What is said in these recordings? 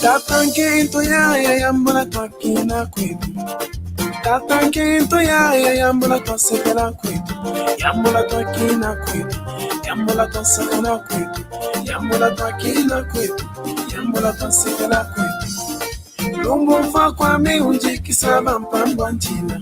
Tatanquito ya yambula tua kina kwetu. Tatanquito ya yambula tua sepela kwetu. Yambula tua kina kwetu. Yambula tua sepela kwetu. Yambula tua kina kwetu. Yambula tua sepela kwetu. Lumbu mfa kwa me unje kisaba mpambwa nchina.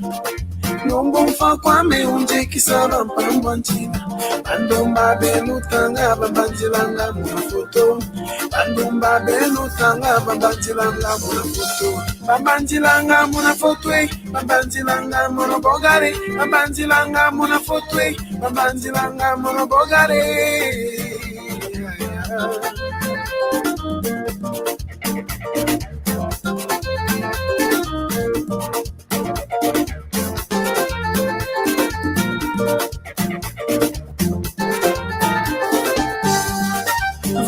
Lumbu mfa kwa me unje kisaba mpambwa nchina. Bandumba belu tanga babanjilanga muna foto. Bandumba belu tanga babanjilanga muna foto. Babanjilanga muna foto. Babanjilanga muna bogare. Babanjilanga muna foto. Babanjilanga muna bogare.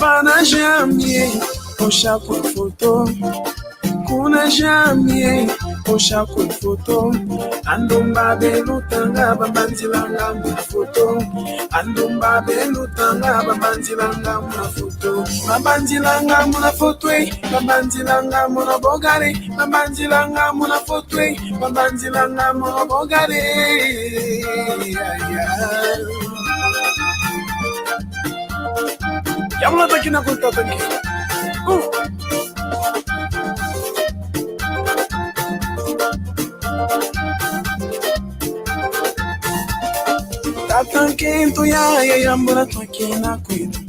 Vana jamie, osha kwa foto. Kuna jamie, osha kwa foto. Andumba belu tanga babanjilanga muna foto. Andumba belu tanga babanjilanga muna foto. Babanjilanga muna foto. Babanjilanga muna bogare. Babanjilanga muna foto. Babanjilanga muna bogare. Yamla takina kunta tanki. Tatanquito ya yambula tua kina kwetu.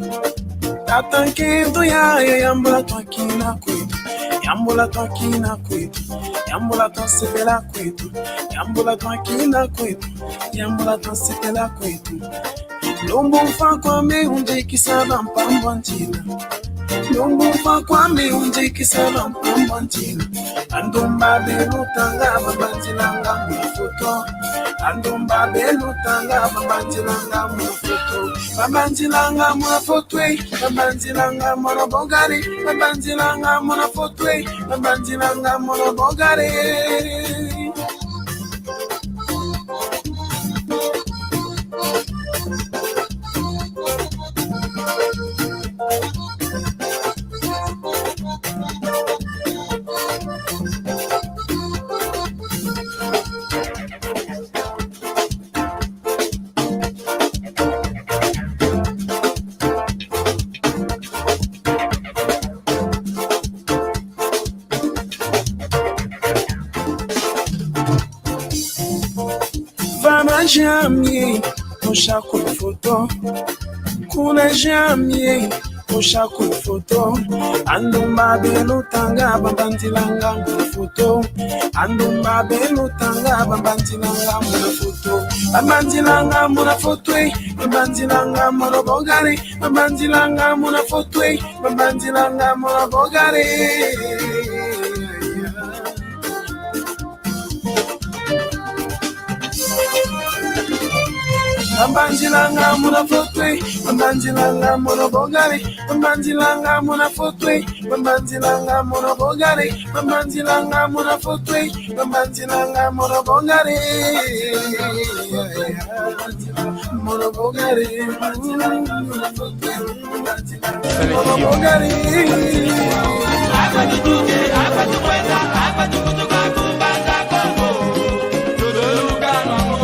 Tatanquito ya yambula tua kina kwetu. Yambula tua kina kwetu. Yambula tua sepela kwetu. Yambula tua kina kwetu. Yambula tua sepela kwetu. Lumbu mfa kwa me unje kisaba mpambwa nchina. Lumbu mfa kwa me unje kisaba mpambwa nchina. Andumba belu tanga babanjilanga muna foto. Andumba belu tanga babanjilanga muna foto. Babanjilanga muna foto. Babanjilanga muna bogare. Babanjilanga muna foto. Babanjilanga muna bogare. Jamie, osha kwa foto. Kuna jamie, osha kwa foto. Andumba belu tanga babanjilanga muna foto. Andumba belu tanga babanjilanga muna foto. Babanjilanga muna foto. Babanjilanga muna bogare. Babanjilanga muna foto. Babanjilanga muna bogare. Babanjilanga muna foto. Babanjilanga muna bogare. Babanjilanga muna foto. Babanjilanga muna bogare. Babanjilanga muna foto. Babanjilanga muna bogare. Muna bogare. Muna bogare. Apa tujuke, apa tukwenda, apa tukutuka kubanza Kongo. Tuduluka nango.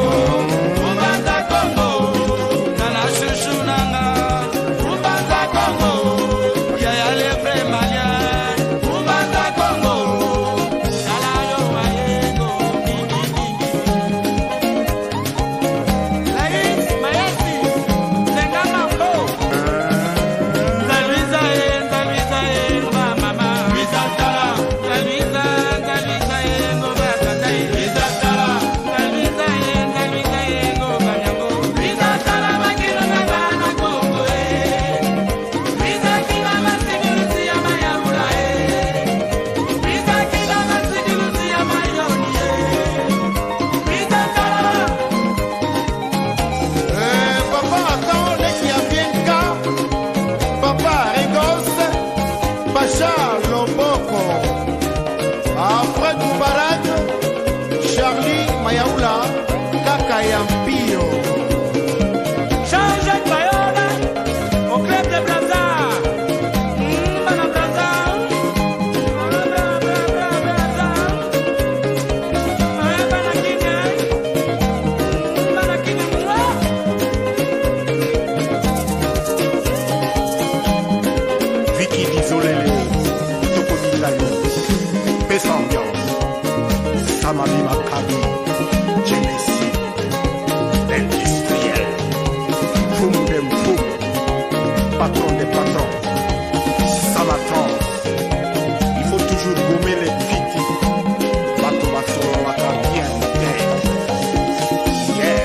Zolele, Tokomilayo, Pesa Ambiance, Samabi Makabi, Genesis, l'industriel, Foum dem Foum, patron des patrons, Samatron. Il faut toujours gommer les piquets, Bato Basoro Waka bien terre. Yeah.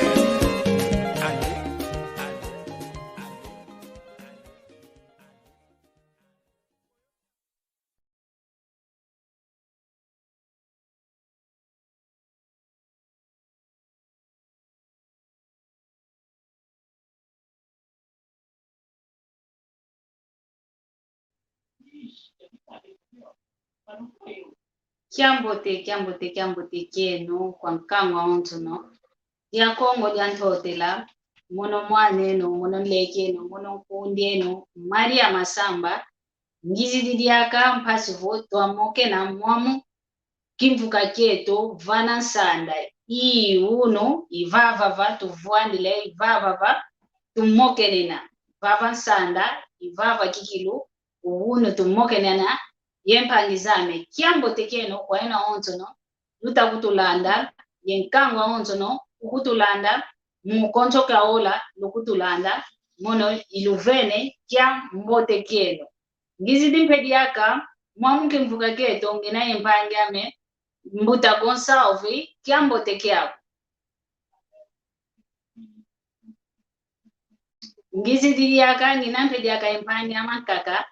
Kiambote kienu kwa nkangwa onto no. Dia Kongo dia ntotela mono mwaneno mono lekeno mono kundeno Maria Masamba ngizi didiaka mpasi voto amoke na mwamu kimvuka keto vana nsanda uno ivava va tuvuandile ivava va tumokenena vava nsanda ivava kikilu uno tumokenena yempangizame kiambote keno kwa ena onto no lutakutulanda yenkangwa onto no ukutulanda mukoncho kaola lukutulanda mono iluvene kia mbote keno ngizi dimpediaka mwamuke mvuka keto ngina yempangame mbuta Gonsalve kia mbote kiapo ngizi didiaka ngina mpediaka yempangama kaka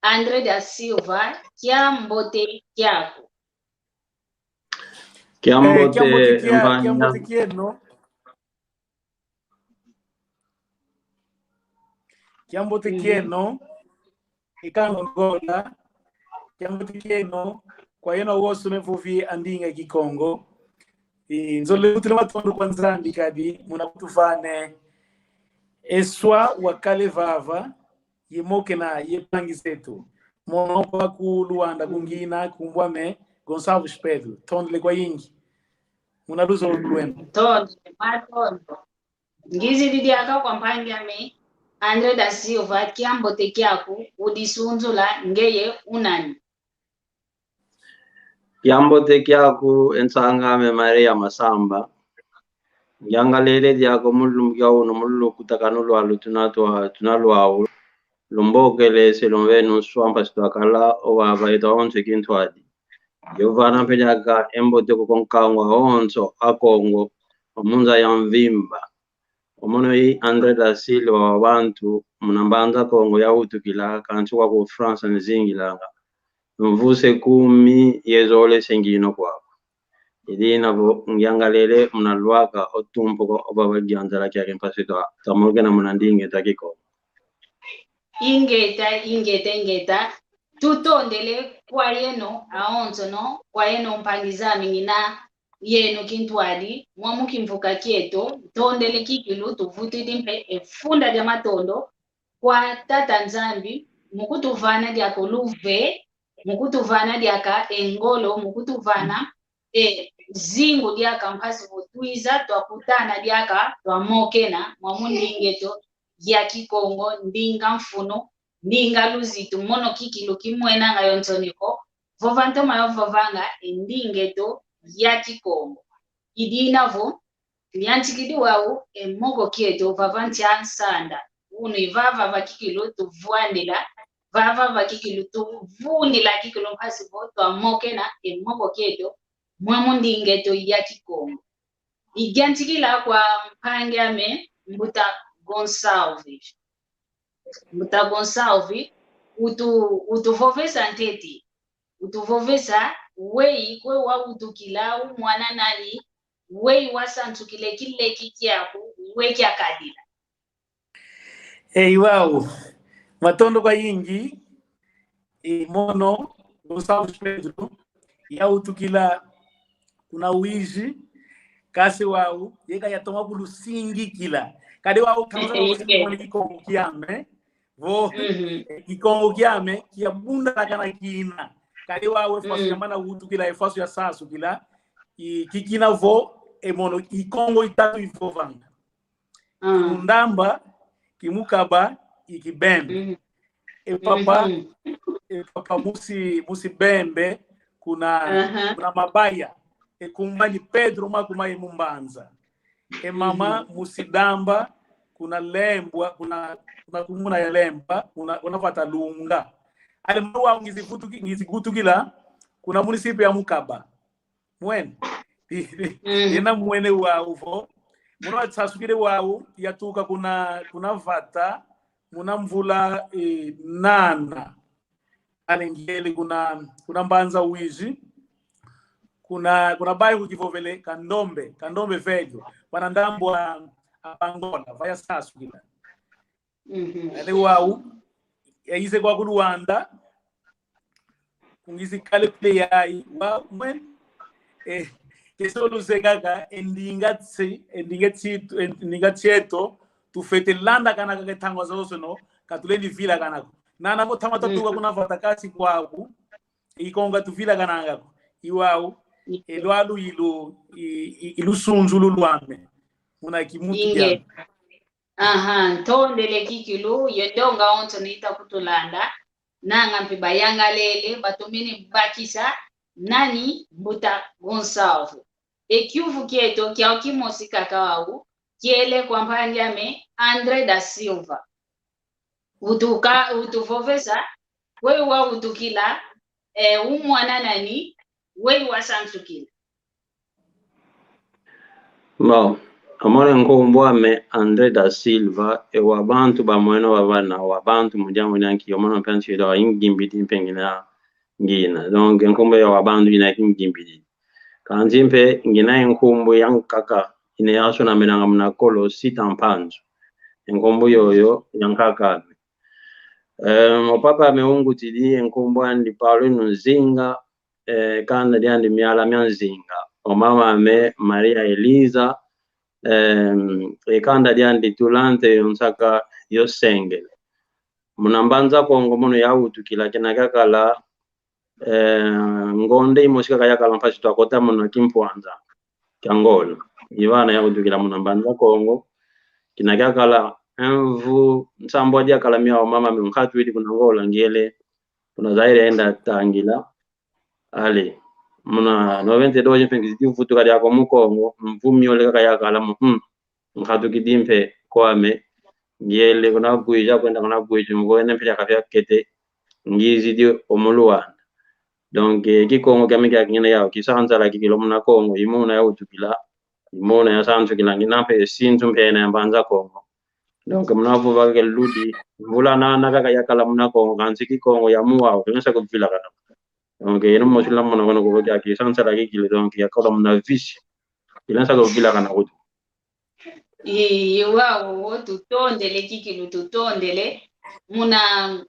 André da Silva kia mbote kiapo Kiambote kieno. Kiambote kieno. Ikano ngola. Kiambote kieno. Kwa yena wosu mevuvi andinga kikongo. Nzole utile matondo kwa nzambi kadi. Muna kutufane. Eswa wakale vava. Yemoke na yepangi zetu. Mono kwa kuluanda kungina kumbwame. Gonçalves Pedro, tondle kwa yingi. Unaluza ulwenu. Tondle, matondo. Ngizi didiaka kwa mpangame André da Silva kiambote kiaku udisunzula ngeye unani. Kiambote kiaku ensangame Maria Masamba. Yangalele diako mulum kia uno mulu kutakanulu alu tunalu au. Lumbokele se lumvenu swampa situakala owa vaida onse kintuadi. Yovana pediaka embote kukonkangwa onso akongo omunza ya mvimba. Omono yi André da Silva wa bantu munambanza kongo ya utukila kanchukwa ku France nzingilanga. Mvuse 10 yezole sengino kwako. Idi navo ngiangalele munalwaka otumpo ko obaba gyanzala kya mpasito tamuge na munandinge takiko. Ingeta tutondele kwa yeno aonzo no kwa yeno mpangizami ngina yeno kintwadi mwamuki mvuka kieto tondele kikilu tuvuti dimpe efunda dia matondo kwa tata nzambi mukutuvana dia koluve mukutuvana dia ka engolo mukutuvana zingu dia kampasi botwiza twakutana dia ka twamokena mwamundingeto ya kikongo ndinga mfuno ndinga luzitu mono kikilu kimwena ngayo ntoniko vovanto mayo vavanga ndingeto ya kikongo idinavo nyanchikidi wao emogo kieto vavanti ansanda uno ivava vakikilu tuvuandila vava vakikilu tuvundila kikilu mpasi voto amokena emogo kieto mwamundingeto ya kikongo iganchikila kwa mpangame mbuta Gonçalves. Muta Gonçalves utuvovesa nteti. Utuvovesa wei kwe wa utukila mwana nani wei wasantukile kile kikiaku weki akadila. Wow. Matondo kwa yingi mono Gonçalves Pedro ya utukila kuna uizi kasi wao yeka yatoma kulusingi kila kade wao kanza kwa kikongo kiame vo kikongo kiame kia bunda kana kina kade wao fasu yamana utu kila efasu ya sasu kila kikina vo mono kikongo itatu ifovanga ndamba kimukaba ikibembe papa papa musi bembe kuna mabaya kumani Pedro makumai mumbanza mama musidamba kuna lembwa kuna kumuna ya lemba kuna fata lunga ale mwa ngizigutukila kuna munisipi ya Mukaba mwene ina mwene wa ufo muna tsasukile wao yatuka kuna vata muna mvula nana alengeli kuna mbanza uizi kuna bayi kujivovele kandombe velho wanandambwa Angola vaya sasukila ale wao yaise kwa Luanda kungizikale play yai wa mwen kesoluzekaka endingatseto tufete landa kana kaketangwa zosono katuleni vila kanako nana motama tatuka kuna vatakasi kwako ikonga tuvila kanangako iwao elwalu ilusunzulu lwame una kimutu ya ntondele kikilu yedonga onto nita kutulanda nanga mpiba yanga lele batomene bakisa nani Mbuta Gonçalves ekiuvu kieto kia okimosika kawu kiele kwa mpandiame André da Silva utuvovesa wewe wa utukila umwana nani wewe wa samsukila Bon, amore nkombwame André da Silva wa bantu bamweno babana wa bantu mujamu nyanki yomono pensi do ingimbidi pengina ngina donc nkombo ya wabandu ina kingimbidi kanjimpe ngina nkombo yankaka ine yaso na menanga mnakolo sitampanzo nkombo yoyo yankaka opapa meungu tidi nkombo andi Paulo Nzinga kana diandi miala myanzinga omama me Maria Elisa kanda diandi Tulante yonsaka yosengele munambanza kongo mono yautukila kinakakala ngonde imosika kaya kalamfashi twakota muna kimpwanza Angola ivana yakutukila munambanza kongo kinakakala envu nsambo dia kalamia wa mama mkhatu ili kuna Angola ngele kuna zaire enda tangila ale muna 92 pengi futu kali yako mukongo mvumi ole kaya kala mkhatu kidimpe kwame ngele kuna kuija kwenda kuna kuija mgoene pia kafya kete ngizi dio omuluwa donc kikongo kamika kingine yao kisanza la kikilo mna kongo imuna ya utukila imuna ya sanzu kilanginampe sinzu mpena mbanza kongo donc mnavu bage ludi mvula na kaka yakala mna kongo kanzi kikongo ya muwa kenesa kuvila kana donc ino mosila mona kono ko ya kisanza la kikilo donc yakala mna visi kenesa kuvila kana kutu iwao tutondele kikilu tutondele muna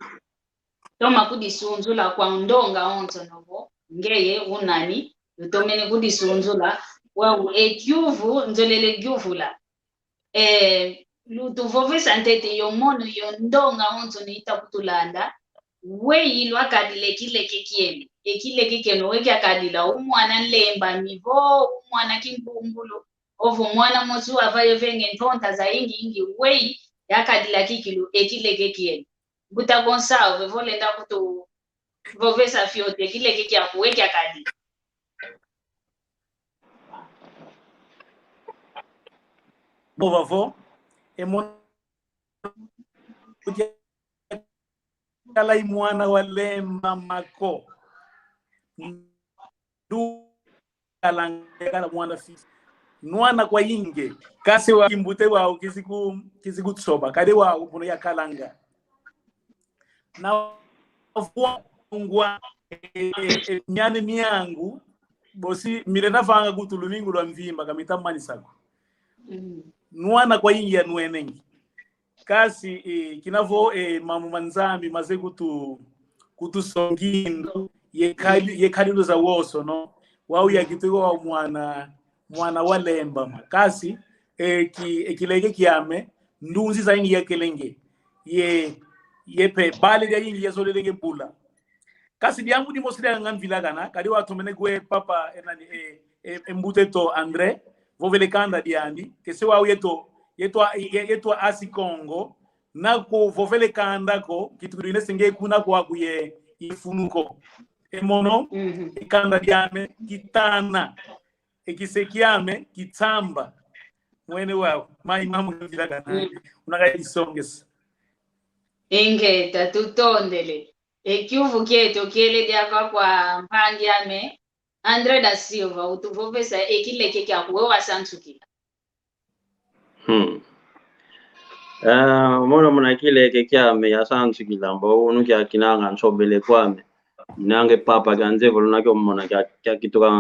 toma kudisunzula kwa ndonga onto novo ngeye unani utomene kudisunzula wa ekyuvu nzolele gyuvula lutuvovesa ntete yomono yondonga onto niita kutulanda weyi lwakadile kile kikiene ekile kikeno weki akadila umwana nlemba mivo umwana kimpungulu ovu mwana mosu avayo venge ntonta za ingi weyi yakadila kikilu ekile kikiene Mbuta Gonçalves volenda kutu vovesa fiote kile kiki ya kuweki akadi bovavo emona kala imwana wale mamako du kala mwana fisi nwana kwa inge kasi wa kimbute wao kisiku tsoba kade wao muno ya kalanga na fungwa nyane miyangu bosi mirena fanga kutulumingu lwa mvimba kamita mani sako nwana kwa ingi ya nuenengi kasi kinavo mamu manzambi maze kutusongindo yekalindo za woso no wau ya kitego wa mwana walemba kasi ekilege kiame ndunzi za ingi ya kelenge yepe bale dia ingi yazolelege bula kasi diangu di mosida ngamvila kana kadi watu menegwe papa enani embute to André vovele kanda diandi kese wa yeto asi Congo nako vovele kanda ko kiturine senge kuna kwa kuye ifunuko emono ikanda diame kitana ekisekiame kitamba mwene wao mai mamu ndilagana unagaisongesa ingeta tutondele ekiuvu kieto kiele diava kwa mpangi ame Andre da Silva utuvovesa ekileke kya kuwa santukila Mwana muna kileke kyame ya santukila mbo unu kya kinanga nsobele kwame nange papa ganze voluna kyo mona kya kituka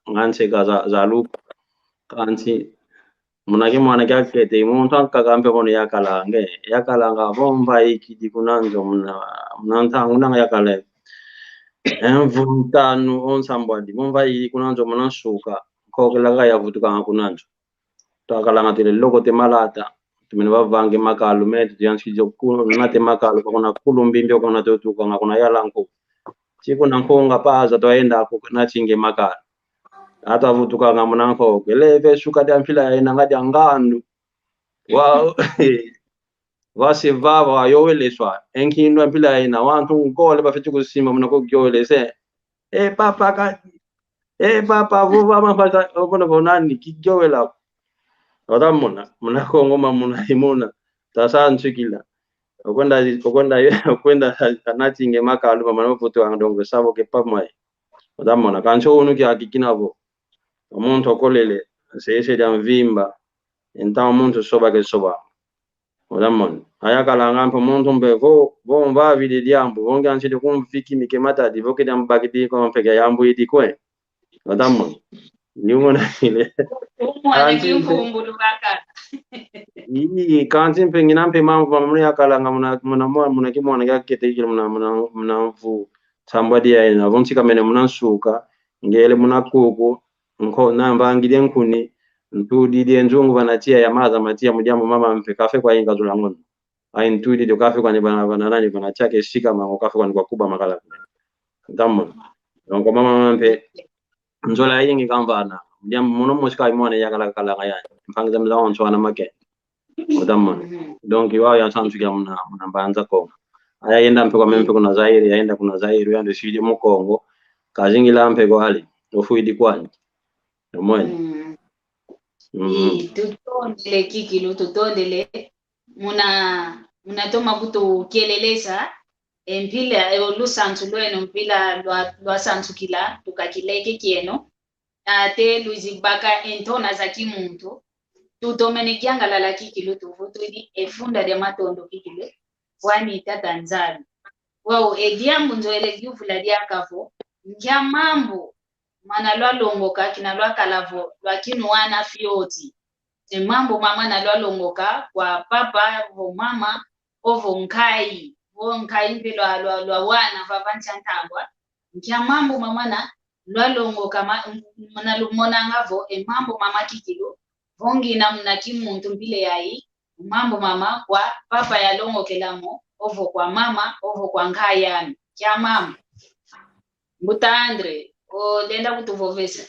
nganseka za luku kanti munake mwana kya kete muntu akagambe kono yakalanga bomba ikidi kunanzo munanta unanga yakale envuntanu onsambwadi bomba ikidi kunanzo munansuka kokelaga yavutuka kunanzo takalanga tele loko te malata tumene bavange makalu metu yansi jokulu nate makalu kona kulumbimbyo kona totuka ngakona yalanko chiku nankonga paza toenda ko nachinge makalu ata vutuka ngamunanko keleve suka dia mpila ina ngadi angandu wa wase vava yoweleswa enkinwa mpila ina wantu ngole bafiti kusima munako gyolese papa vuva mapata obona bonani kigyowela odamona munako ngoma munahimuna tasanchikila okwenda nachinge makalu pamano vutu angdongo sabo ke pamwe odamona kancho unu kya kikinavo omuntu okolele sese dia mvimba enta omuntu soba ke soba odamona ayakala ngampo omuntu mbevo bomba vide diambo bonga anside kumfiki mikemata divoke dia mbagidi ko mpega yambu idikwe odamona nyumona ile umwana kimfumbulu baka ini kanti pengina mpe mambo pamwe yakala muna kimwana yakete ikile muna mvu sambadi ya ina vonsi kamene muna suka ngele muna kuku nko namba ngide nkuni ntudi die nzungu banatia ya maza matia mujambo mama mpe kafe kwa inga zulangono ai ntudi dio kafe kwa ni bana nani bana chake shika mango kafe kwa ni kwa kuba makala ndammo donc mama mpe nzola yingi kambana mujambo muno mushika imone yakala kala ngaya mpanga mza onso ana make ndammo donc iwa ya santu ya muna mbanza ko aya yenda mpe kwa mempe kuna Zaire yaenda kuna Zaire yande shidi mu Kongo kazingila mpe kwa hali ofuidi kwani mmoja tutondele kikilo tutondele munatoma kuto kieleleza empila olusantu lweno mpila lwa santu kila tukakileke kieno ate luzibaka entona za kimuntu tutomene kiangala la kikilo tuvutudi efunda de matondo kikilo wani tatanzani wao ediambu nzoele gyuvula diakavo ngya mambo mana lwa longoka kina lwa kalavo lwa kinuana fioti mambo mama na lwa longoka kwa papa vo mama ovo nkai mpe lwa wana vavancha ntangwa ngya mambo mama na lwa longoka mana lumona ngavo mambo mama kikilo vongi na mna kimuntu mpile yai mambo mama kwa papa ya longokelamo ovo kwa mama ovo kwa nkai yani kya mama Mutandre o lenda kutuvovesa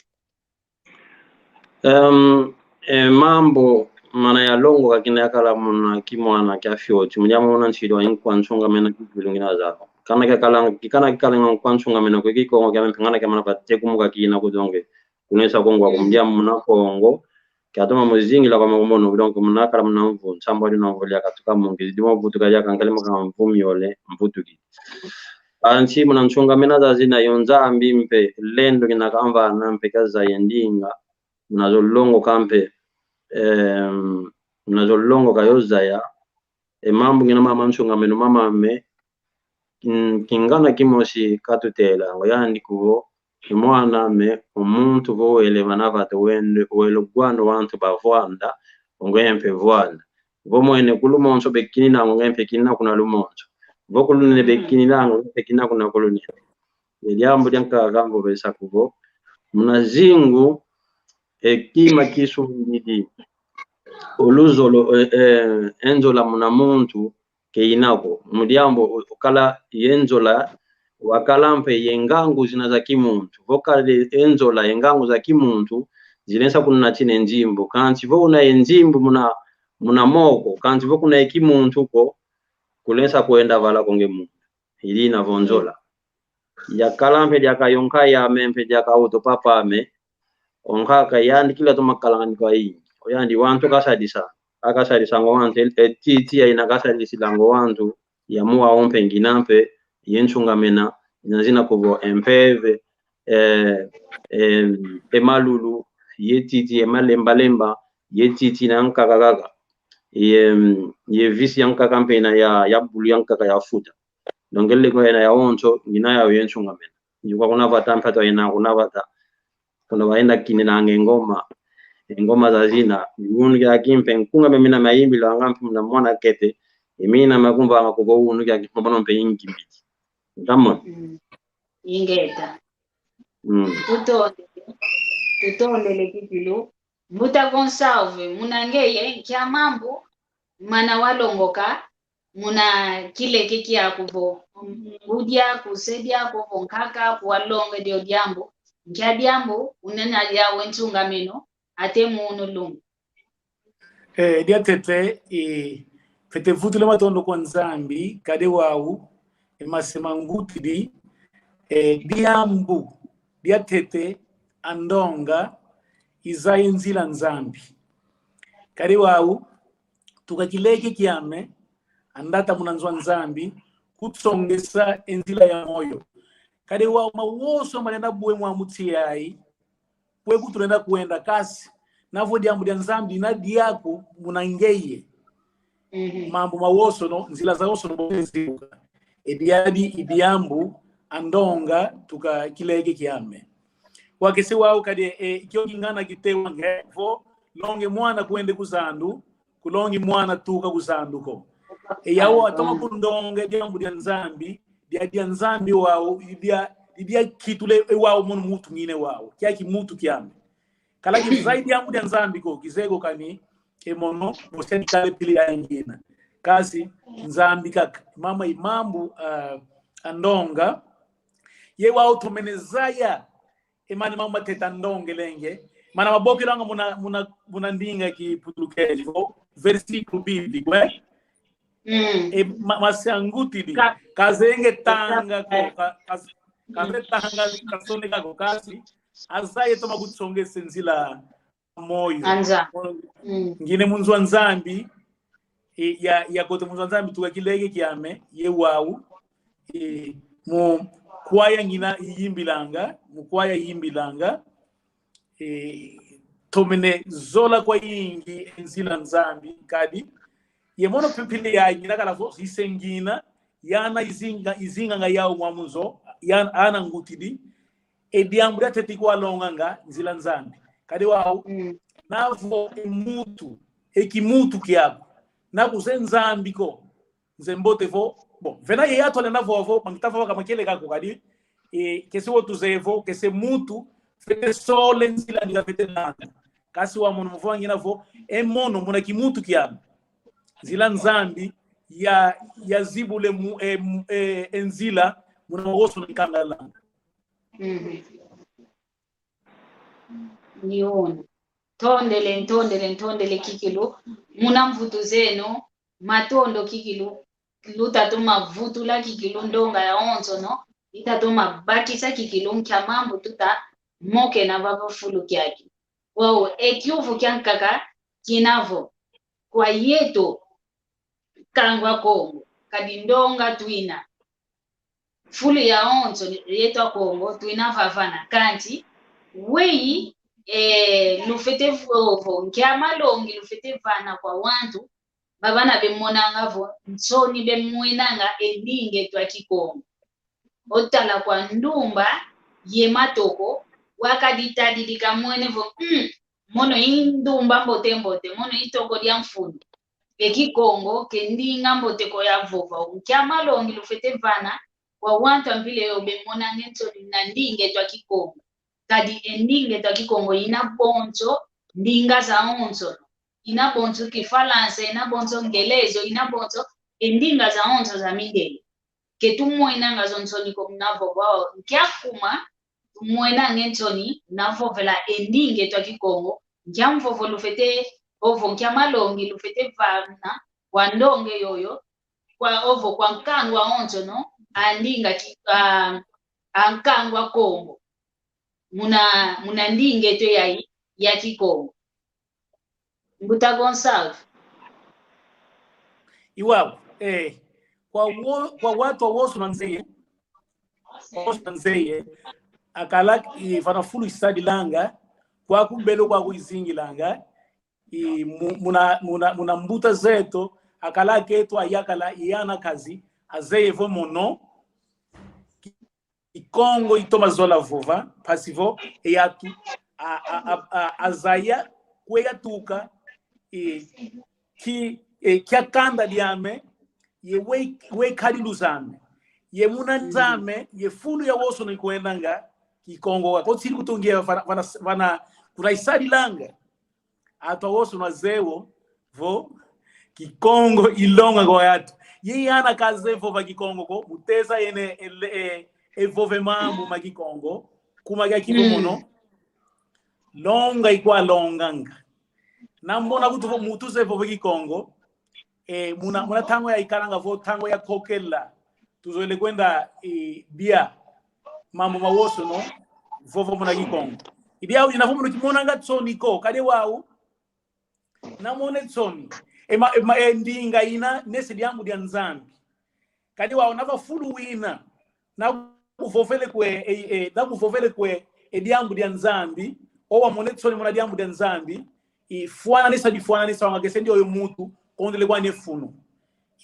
mambo mana ya longo kakina yakala muna kimwana kya fioti mujamo muna nchiro yinkwanchunga mena kibulungina zako kana kikala kwancunga mena kwekiko kya mpengana kya mana patekumuka kina kudonge kunesa kongo kumjamo muna Kongo kyatuma muzingila kwa makomono donc muna kala muna mvu nsamba ndi nomvuli akatuka mungi dimo vutuka yaka ngalimo kama mvumi yole mvutuki anchi muna nchunga mena zazina yonza ambimpe lendo kina kamba na mpeka za yendinga mnazolongo kampe mnazolongo kayoza ya mambo ngina mama nchunga meno mama me kingana kimoshi katutela ngoyandi kuvo mwana me umuntu vo elevana vate welo gwano wantu bavwanda ngwempe vwanda vo mwene kulumonso bekinina ngwempe kinina kuna lumonso vo kulune bekinina ngwempe kinina kuna kulune eliambo janka gambo besa kuvo mnazingu ekima kisu ngidi oluzolo enzola muna muntu keinako mudiambo kala yenzola wakalampe yengangu zina za kimuntu vokale enzola yengangu za kimuntu zinesa kuna chine njimbo kanti vo una enjimbo muna moko kanti vo kuna ekimuntu ko kulensa kuenda vala konge muntu ilina vonzola ya kalampe dia ka yonka ya mempe dia ka auto papa me onka ka yandi kila to makalangan ko yi o yandi wanto ka sadisa aka sadisa ngo wanto titi ya ina ka sadisa lango wanto ya muwa ompe nginampe yenchunga mena inazina kubo empeve emalulu yetiti emalemba yetiti na nkakagaga ye visi yanka kampena ya bulu yanka ya futa dongelle ko ena ya onto ngina ya yenchunga mena yuko kuna vatampa to ina kuna vata kuna waenda kinina ngoma za zina ngunu ya kimpe nkunga memina mayimbi la ngampi na mwana kete emina makumba makubo unu ya kimbono mpe yingi mbiti ndammo ingeta tutonde lekipilo Muta Gonsalve munangeye kya mambo mana walongoka muna kile kiki akuvo ngudia kusedia kuvo nkaka kuwalonga dio diambo nkya diambo unena ya wentunga meno ate muno lungu dia tete fete vutule matondo kwa Nzambi kade wau masema ngutidi diambu dia tete andonga izaye nzila Nzambi kade wau tukakileke kiame andata munanzwa Nzambi kutsongesa enzila ya moyo kade wau mawoso manenda buwe mwamuti yai kwe kuturenda kuenda kasi navo diambu dia Nzambi na diako munangeye mambo mawoso no nzila za woso no bozibuka ediadi idiambu andonga tukakileke kiame wakese wao kade kyo kingana kitewa ngevo longe mwana kuende kuzandu kulongi mwana tuka kuzanduko yawo atoma kundonge diambu dia Nzambi dia Nzambi wao dia kitule wao mon mutu ngine wao kya kimutu kiame kala kizaidi diambu dia Nzambi ko kizego kani emono boseni kale pili ya ngina kasi Nzambi kaka mama imambu andonga ye wao tumenezaya emani mama teta ndonge lenge mana maboki langa muna ndinga ki putulukeji versikulo bíblico masanguti di kazenge tanga ko kaze tanga kasone kako kasi azaye toma kutsonge senzila moyo anza ngine munzwa Nzambi ya kote munzwa Nzambi tukakileke kiame ye wau mu kwaya ngina yimbilanga mukwaya yimbilanga tomene zola kwa yingi enzila Nzambi kadi yemono pipili ya ngina kala fo isengina yana izinga nga yao mwamuzo yana ana ngutidi ediambura tetiko alonganga nzila Nzambi kadi wao navo emutu ekimutu kiako nakuze Nzambi ko nzembote vo bon vena ye atole na vovo mangitafa kama kile kako kadi kesi wotu zevo kesi mutu fete sole nzila ndiga fete nanga kasi wa mono mvo ngina vo emono muna kimutu kiamo nzila Nzambi ya zibule enzila muna mwoso nkanga langa niona tondele kikilu muna mvutu zeno matondo kikilu lutatuma vutu la kikilu ndonga ya onzo no itatuma batisa kikilu mkya mambo tuta moke na baba fulu kyaki wao ekyuvu kyankaka kinavo kwa yeto kangwa Kongo kadi ndonga twina fulu ya onzo yeto Kongo twina vavana kanti wei lufete vovo nkya malongi lufete vana kwa wantu babana bemonanga vo nsoni bemwinanga endinge twa Kikongo otala kwa ndumba ye matoko wakaditadidika mwene vo mono indumba mbote mono itoko lya mfundi Kikongo kendinga mbote ko ya vova nkya malongi lufete vana kwa wantu ambile yo bemonanga nsoni na ndinge twa Kikongo kadi endinge twa Kikongo ina bonzo ndinga za onzo ina bonzo kifalansa ina bonzo ngelezo ina bonzo endinga za onzo za mindele ketumwena ngazo nsoni ko mnavo wao nkyakuma tumwena ngentoni navovela endinge twa Kikongo nkyamvovo lufete ovo nkyamalongi lufete vana wandonge yoyo kwa ovo kwa nkangwa onzo no andinga ankangwa Kongo muna ndinge to ya Kikongo Mbuta Gonçalves iwao kwa watu wosu nanzeye akala ifana fulu isadi langa kwa kumbelo kwa kuizingi langa muna mbuta zeto akala ketu ayakala iyana kazi azeye vo mono Kongo itoma zola vova pasivo eyatu azaya kwega tuka kia kanda diame ye we kadilu zame ye muna nzame ye fulu ya woso ni kuendanga Kikongo wako tsiri kutungia vana kuna isadi langa atwa woso na zewo vo Kikongo ilonga kwa yatu ye yana kaze vova Kikongo ko muteza yene evove mambo ma Kikongo kumaga kibomono longa ikwa longanga nambona kutuvo mutuze vove Kikongo muna tango ya ikaranga vo tango ya kokela tuzoele kwenda bia mambo mawoso no vovo muna Kikongo ibia unavumo nikimona ngatsoni ko kade wao namone tsoni ndinga ina nesi diambu dia nzambi kade wao nava fulu wina na kuvovele kwe diambu dia nzambi owa monetsoni muna diambu dia nzambi ifuana nisa wangagese ndio oyo mutu kondele kwa nefuno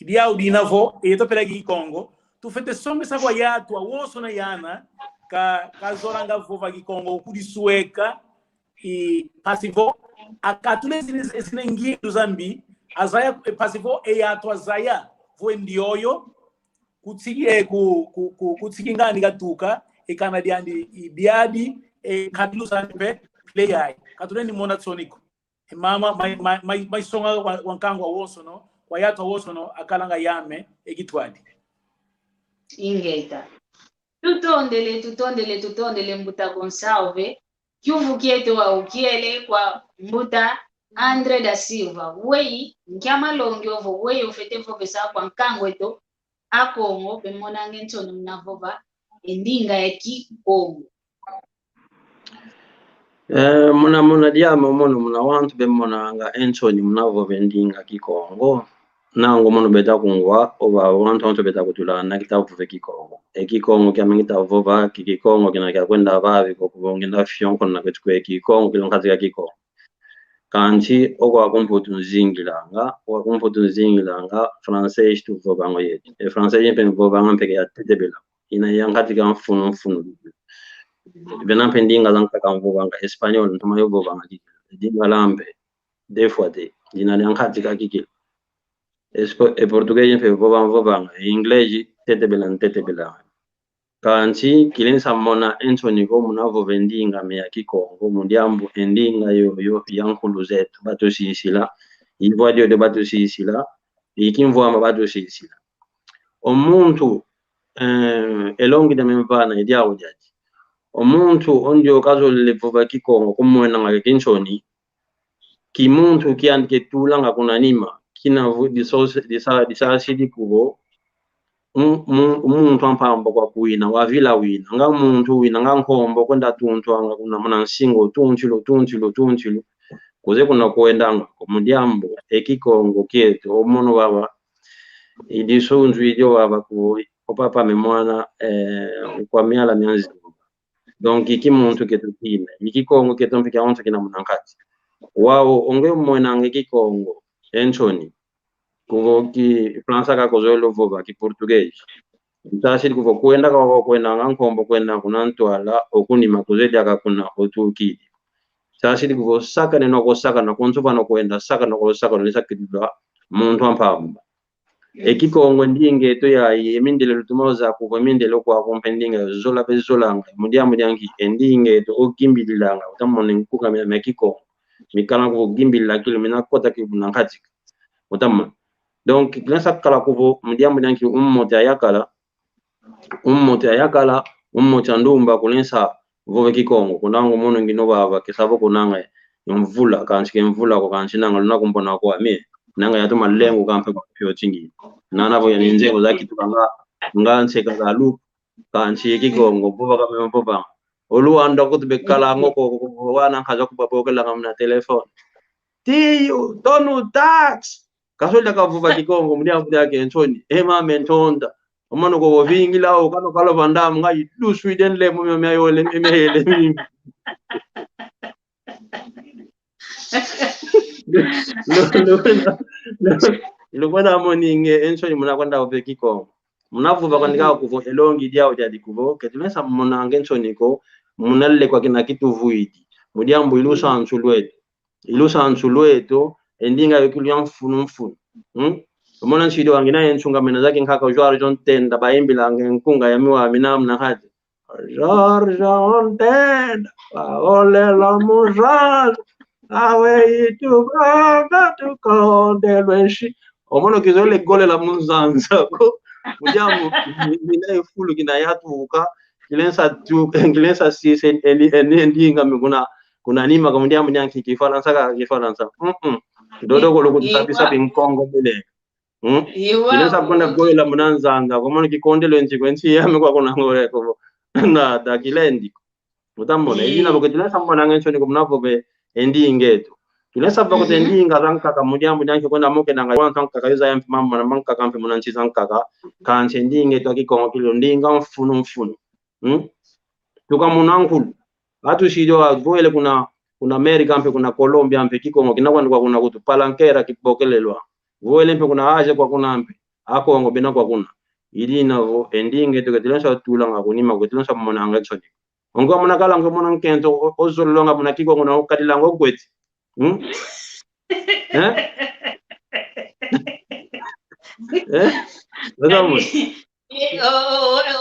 idia udinavo etopela Kikongo tufete sombe sakwa yatu awoso na yana ka zoranga vova Kikongo kudisueka pasivo akatule zinengi zambi azaya pasivo eyatu azaya vo ndioyo kutsiki ngani katuka ekana diandi ibiadi kadilu zambe play katule ni mona tsoniko mama mai songa wankangwa woso no wayatu woso no akalanga yame egitwadi ingeta tutondele Mbuta Gonçalves kyuvu kieto wa ukiele kwa Mbuta Andre da Silva wei nkyama longyovo wei ofete vovesa kwa nkangweto akongo pemona ngentono mnavova endinga ya Kikongo muna diama muna wantu bemona nga Anthony mnavo vendinga Kikongo nango mono beta kungwa oba wantu beta kutula na kitabu ve Kikongo Kikongo kya mengita vova Kikongo kina kya kwenda bavi ko kubonginda fyonko na kwetwe Kikongo kilonkazi ya Kikongo kanchi okwa kumputu nzingilanga français tu vova ngo yeti français yempe vova ngampeke ya tetebela ina yankati ka mfuno bena pendinga zanka ka vova nga espagnol ntoma yo vova nga dinga lambe des fois de dina yankati ka kiki portugais yempe vova nga inglés tetebela kanchi kilensa mona Anthony ko munavo vendinga me ya Kikongo mundiambu endinga yo yankulu zetu batu sisila ivoadio de batu sisila ikimvwa mabatu sisila omuntu elongi de memvana idia ujaji omuntu ondio kazo levova Kikongo kumwena nga Kinchoni kimuntu kiandike tulanga kunanima kina disasidi kubo umuntu ampambo kwa kuina wavila wina nga muntu wina nga nkombo kwenda tuntu anga kuna muna nsingo tunchilo kuze kuna kuendanga kumudiambo Kikongo kieto omono baba idisunzu idio baba ku opapa memwana kwa miala mianzi donc kimuntu ketu kina Kikongo keto mpika onto kina munankati wao onge mwana Kikongo Anthony kuvo ki Fransa ka kozolo vova ki Português ntashiri kuvo kwenda ngankombo kwenda kunantwala okunima kuzedi akakuna otuki tashiri kuvo saka neno ko saka na konsopa no kwenda saka no ko saka no sakidwa muntu ampamba Kikongo ndinge to ya yemindele lutumoza kuvo mindele kwa kompendinga zola bezolanga mudiangi endinge to okimbililanga utamone nkuka me Kikongo mikala ko gimbilila kilo mina kota ki bunankati utamone donc glansa kala kuvo mudiambo nyanki ummote ayakala ndumba kulensa vove Kikongo kunango mono ngino baba kisabo kunanga mvula kanshike mvula ko kanshinanga lunakumbona ko ame nanga yatuma lengo kampe kwa pyo chingi nana vo yaninzego zaki tukanga nganse kaza lu kanchi kikongo buba kama mpoba oluanda ko bekala ngoko wana kaza kubabokela ngamna telefone tiyo tonu tax kasola kavuba kikongo mudia yake ntoni ema mentonda omano ko vingi lao kano kalo vandam ngai du Sweden le mo me ayole mehele mimi lo bana moninge ensoni muna kwenda ube kikongo munavuba kwanika kuvo elongi diao jadi kuvo ketunesa muna ngensoni ko munalle kwa kina kitu vuidi mudiambo ilusa ansulweto endinga yokulian funumfunu mona nchido wangina yenchunga mena zake nkaka ujwaro John Tenda baimbi lange nkunga ya miwa minam na haji John Tenda ole la mujaz awe itubaga tukondelweshi omono kizole gole la munzanza ko mujamu mina ifulu kina yatuka kilensa sisi endinga miguna kuna nima kamundia munyanki kifaransa dodo ko lokutabisa binkongo bele kilensa kwenda goyo la munanzanga komono kikondelo nchikwenchi yame kwa kuna ngore ko na dakilendi utamona ilina boketilesa mbona ngencho ni kumnavo be endingeto tulesa bakote endinga ranka kamudia munyanki kwenda moke nanga wanka kakaiza yampi mamma na manka kampe munanchi zankaka kanche endingeto akikongo kilo ndinga mfunu tuka munankulu atu shido voele kuna America mpe kuna Colombia mpe kikongo kinakwandikwa kuna kutu palankera kibokelelwa voele mpe kuna aje kwa kuna mpe akongo bina kwa kuna ilina vo endinge tuketilonsa tulanga kunima kuketilonsa monanga exoni ongo munakala ngo monankento ozolonga muna kikongo na okadilango kweti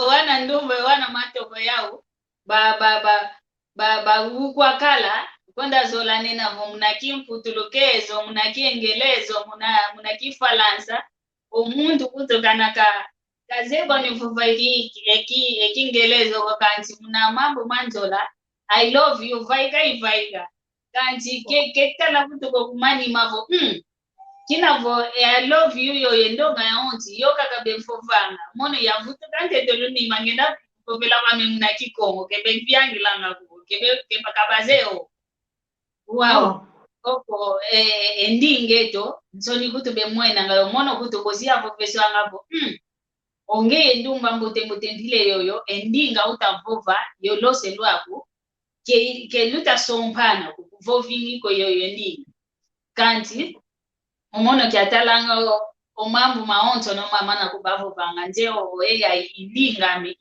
wana ndumbe wana matoko yao ba kwa kala kwenda zola nena munaki mfutulukezo munaki engelezo munaki falansa omuntu kutokana kazeba ni vuva ekingelezo kwa kanti muna mambo manzola I love you vaiga kanti kekala kutoka kumani mavo kinavo I love you yo yendonga ya onti yo kakabe mfovanga mono ya vuto kante doluni mangenda kovela wame muna kikongo kebe byangilanga kebe bakabazeo wow oko endingeto nsoni kutube mwena ngayo mono kutukozia professor ngabo onge ndumba mbote ndile yoyo endinga utavova yolose lwako ke luta sompana kuvovingi ko yoyo endinga kanti omono kyatalanga omambu maonto no mama na kubavo banga njeo eya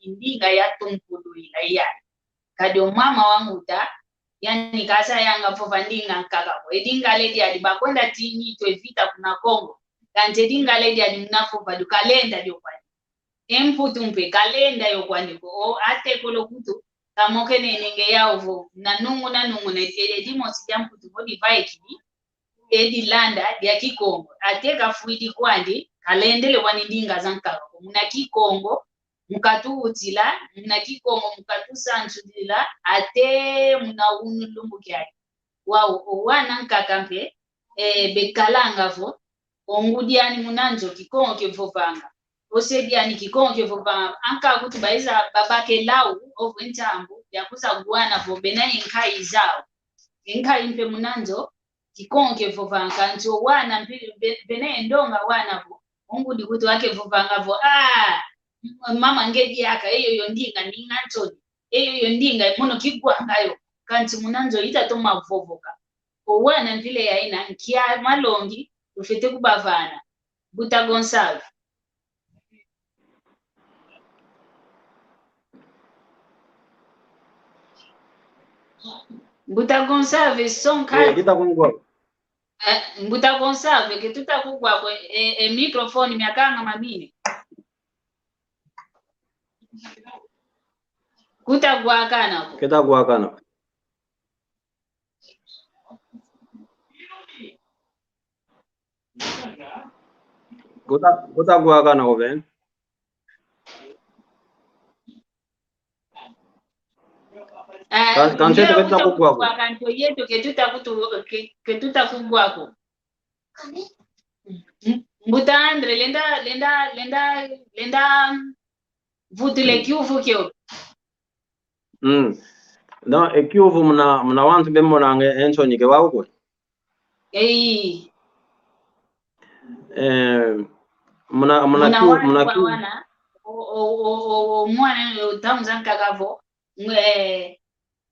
indinga ya tunkulu ila ya kadi mama wanguta yani kasa yanga fova ndinga nkakako edinga ledi adi bakwenda tini to evita kuna Kongo kanje edinga ledi adi mnafova du kalenda dio kwani emputu mpe kalenda yo kwani ko ate kolo kutu kamoke nenge yao na nungu na edimo sijamputu bodi vaiki edi landa dia kikongo ateka fuidi kwandi kalendele wani ndinga zankako muna kikongo mukatu utila muna kikongo mukatu sanchudila ate muna unulumbu kyali wao wana nkakampe bekalanga vo ongudiani munanjo kikongo kevovanga osediani kikongo kevovanga anka kuti baiza babake lau ovo ntambu yakuza guana vo benani nkai zao nkai mpe munanjo kikonge vovanga njo wana bene ndonga wana vo ongudi kuti wake vovanga vo mama ngeji yaka eyo ndinga ntoni eyo ndinga mono kigwangayo kanti munanzo ita toma vovoka wana vile yaina nkia malongi ufete kubavana buta Gonçalves Buta Gonçalves sonka Buta Gonçalves que tu tá com guapo microfone minha canga mamine kuta guakana kita guakana kuta guakana ko ben kanche to kita ku guako kanto yetu que tu tá com guapo Buta Andre lenda vutule kiuvu kyo no ekiuvu mna wantu bemonange Anthony ke wako mna wana o mwana taunza nkakavo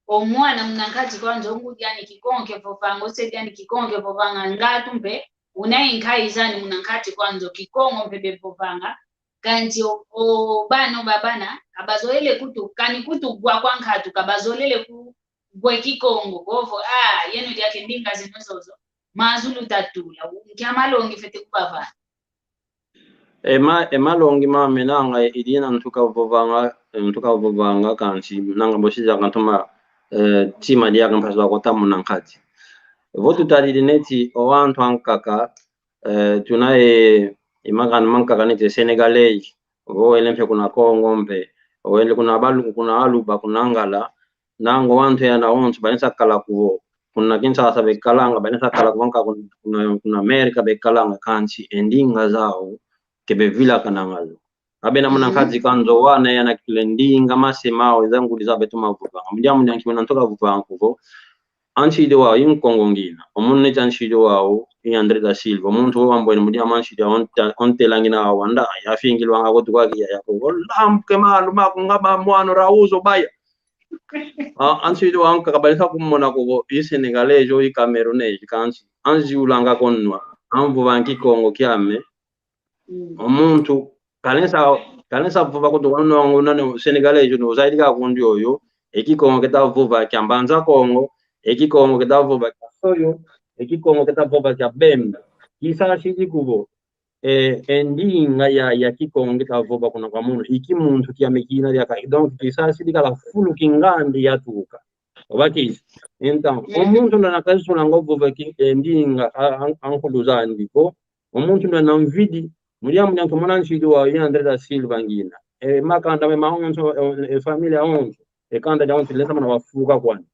o mwana mnankati kwanza ngujani kikonke popango sejani kikonke popanga ngatumbe unainkaizani mnankati kwanza kikongo mpebe popanga kanti o bano babana abazoele kutu kani kutu gwa kwankatu kabazolele ku gwe kikongo govo yenu yake ndinga zinozozo mazulu tatula nkiamalongi fete kubavana emalongi mame nanga idina ntuka vovanga kansi nanga boshiza kantuma tima dia kan paswa kota munankati votu tadi neti o wantu ankaka tunae imagan mankaka neti Senegalese o elempe kuna Kongo mpe o ele kuna balu kuna aluba kuna ngala nango wantu yana onto banisa kala kuvo kuna kinsa sabe kalanga banisa kala kuvanka kuna America be kalanga kansi endinga zao kebe vila kanangazo abena munankati kanzo wana yana kilendinga masemao zangu dizabe tumavuga mjamu nyanki ntoka vuga kuvo anchi de wa yin Kongo ngina omunne chanchi de wa André da Silva omuntu wambo ni mjamu anchi de onte langina wanda ya fingilwa ngako tukwa ya ko lam kemalu makungaba mwano rauzo baya anchi de wanka kabalisa kumona ko Senegalese o Cameroonese kanchi anji ulanga konwa amvu banki Kongo kyame omuntu kalensa vuva ko dono ngona Senegalese no zaidi ka kundi oyo ekikongo ketavuva kyambanza Kongo ekikongo ketavuva kasoyo ekikongo ketavuva kya Bemba kisa shiji kubo endinga ya kikongo ketavuva kuna kwa muntu iki muntu kyamekina ya donc kisa shiji kala fulu kingandi yatuka obaki então omuntu ndo nakazula ngovuva endinga ankuduzandi ko omuntu ndo namvidi Muriamu nyanto mwananchi wa André da Silva ngina makanda me mahonso familia onzo kanda ja onzo lesa mana wafuka kwani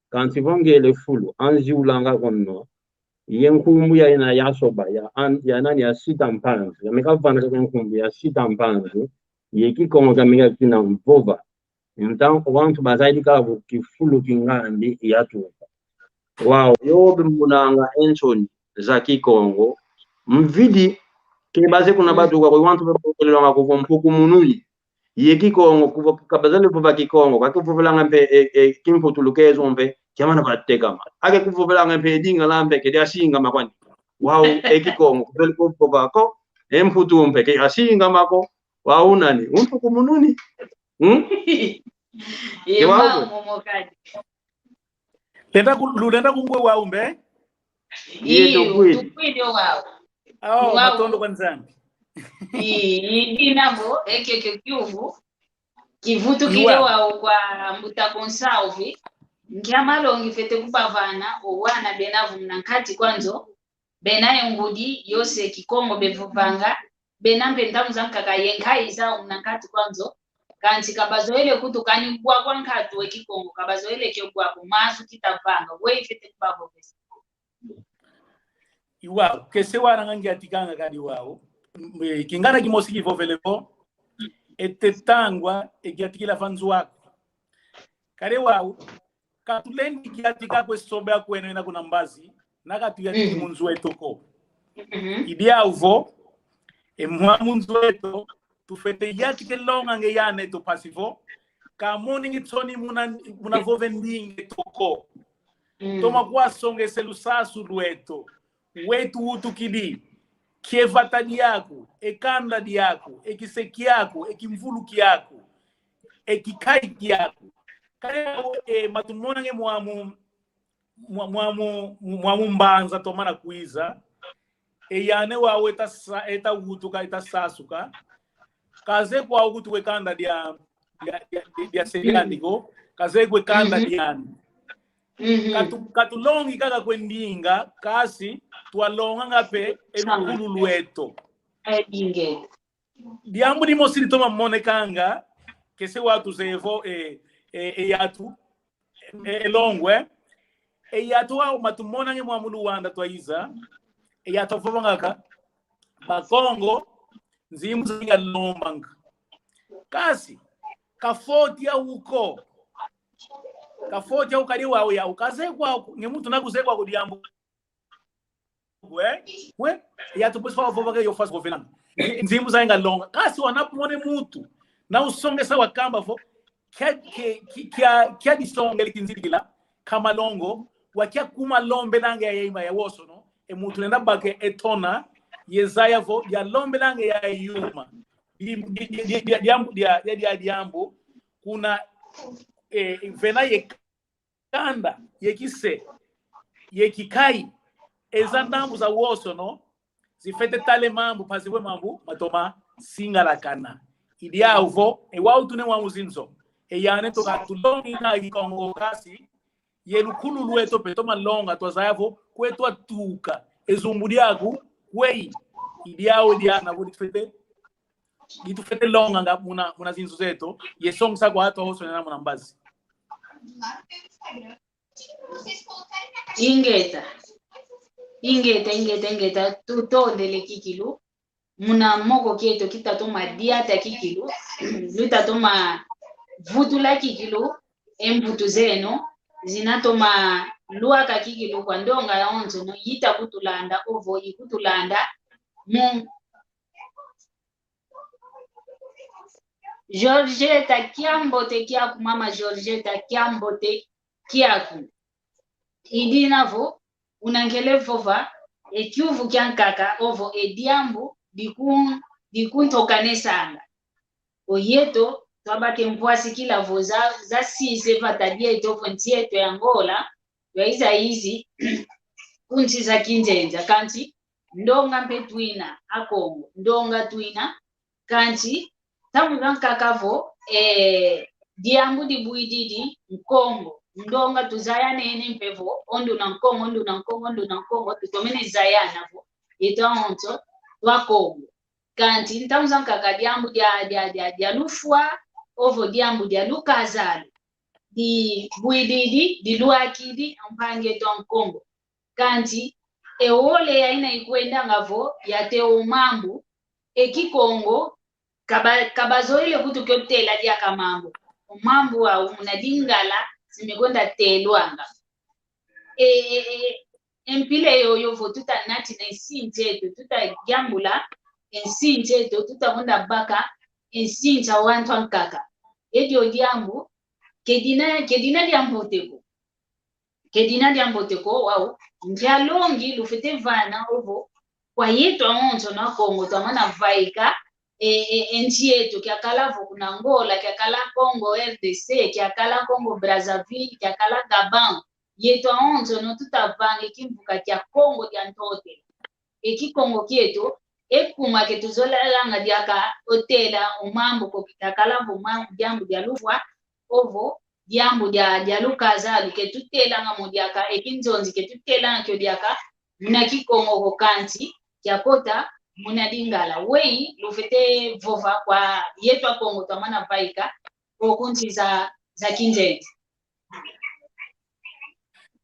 kanti vongele fulu anji ulanga konno yenkumbu ya ina yasoba ya nani ya sita mpanzu yamekavana kwa yenkumbu ya sita mpanzu yekikongo kamika kina mvova então wantu bazaidi kala kifulu kingandi yatuka wow yobe munanga Anthony za kikongo mvidi kibaze kuna batu kwa wantu bapolelwa ngako mpuku mununi yekikongo kuva kabazale vuva kikongo kakuvuvela ngambe kimpo tulukezo mbe jamana bateka ma ake kuvuvela ngambe dinga lambe ke ashinga makwani wow ekikongo kubeli ko bako emputu mbe ke ashinga mako wow nani umpuku mununi yewa momokadi lenda kungwe wow mbe tukwidi wow matondo kwa nzambi inavo ekeke kiuvu kivutu kile wao kwa mbuta konsalvi nkiamalongi fete kubavana owana benavu mnankati kwanzo benaye ngudi yose kikongo bevuvanga benambe ndamu zankaka yenkai zao mnankati kwanzo kanti kabazoele kutukani kwa kwankatu we kikongo kabazoele kyo kwa mazu kitavanga we fete kubavo pesa iwao kese wana ngangi atikanga kadi wao kingana kimosi kivovelepo etetangwa ekiatikila fanzu wako kare wao katulendi kiatika kwesobe akwene na kuna mbazi nakatu yatiki munzu etoko idia uvo emwa munzu eto tufete yatike longa nge yane to pasivo kamoni ngitsoni muna vovendinge toko toma kwa songe selusasu lueto wetu utukili kievatani yako ekanda yako ekiseki yako ekimvuluki yako ekikaiki yako kare matumona nge mwamu mbanza tomana kuiza yane wawe eta utuka eta sasuka kaze kwa ukutu wekanda dia serianiko kaze kwe kanda diani katulongi kaka kwendinga kasi tualonga ngape elukulu lueto diambu ni mosiri toma mone kanga kese watu zevo yatu elongwe yatu wa matumona nge mwamulu wanda twaiza yatu fovangaka bakongo nzimu zinga lombanga kasi kafoti ya uko kafoti ya ukali wao ya ukazekwa ni mtu nakuzekwa kudiambu we ya tuposa wavova ke yo fast government nzimu zainga longa kasi wanapone mtu na usonge sawa kamba vo kia disonge likinzikila kama longo wakia kuma lombe nange ya ima ya woso no mtu nenda bake etona yezaya vo ya lombe nange ya yuma diambu kuna vena yekanda yekise yekikai ezandambu za woso no zifete tale mambu pasiwe mambu matoma singalakana idia uvo wau tune wa muzinzo yane toka tulongi na ikongo kasi yelukulu lueto petoma longa twazayavo kwetu atuka ezumbudiagu kwei idiao diana vulifete itufete longa nga muna zinzo zetu yesongsa kwa hatu hoso nena muna mbazi ingeta tutondele kikilu muna moko kieto kitatoma diata kikilu lutatoma vutula kikilu embutu zeno zinatoma luaka kikilu kwa ndonga ya onzo no yita kutulanda ovo ikutulanda mu Georgetta kiambote kiaku mama Georgetta kiambote kiaku idinavo unangele vova ekiuvu kyankaka ovo ediambu dikuntokane sanga oyeto twabake mpwasi kila voza za size vatadie itovo ntieto ya Angola yaiza hizi kunti za kinjenja kanti ndonga mpetwina akongo ndonga twina kanti tamu kakavo diambu dibuididi mkongo ndonga tuzayane ene mpevo ondu na nkongo tutomene zayana vo yeto onto wa kongo kanti tamu kaka diambu dia lufwa ovo diambu dia lukazali di buididi di luakidi ampange to mkongo kanti eole ya ina ikwenda ngavo yateo mambu ekikongo kabazo ile kutu kyotela dia kamambo mambo wa unadingala simegonda telwanga empile yoyo vo tutanati na isinjeto tutagambula ensinjeto tutagonda baka ensinja wantu ankaka edio diambu kedina diamboteko wao ndialongi lufete vana ovo kwa yetu aonzo na Kongo tamana vaika nchi yetu kiakalavo kuna Angola kiakala Congo RDC kiakala Congo Brazzaville kiakala Gabon yetu aonzo no tutavange kimvuka kia Congo dia ntote Kongo kieto ekuma ketuzola langa diaka hotela umambo ko kiakala bomambo jambo dia lufwa ovo jambo dia lukazalu ketutela nga modiaka ekinzonzi ketutela nga kyodiaka muna kikongo ko kanti kyakota muna dingala wei lufete vova kwa yetu akongo tamana vaika okunti za kinjenzi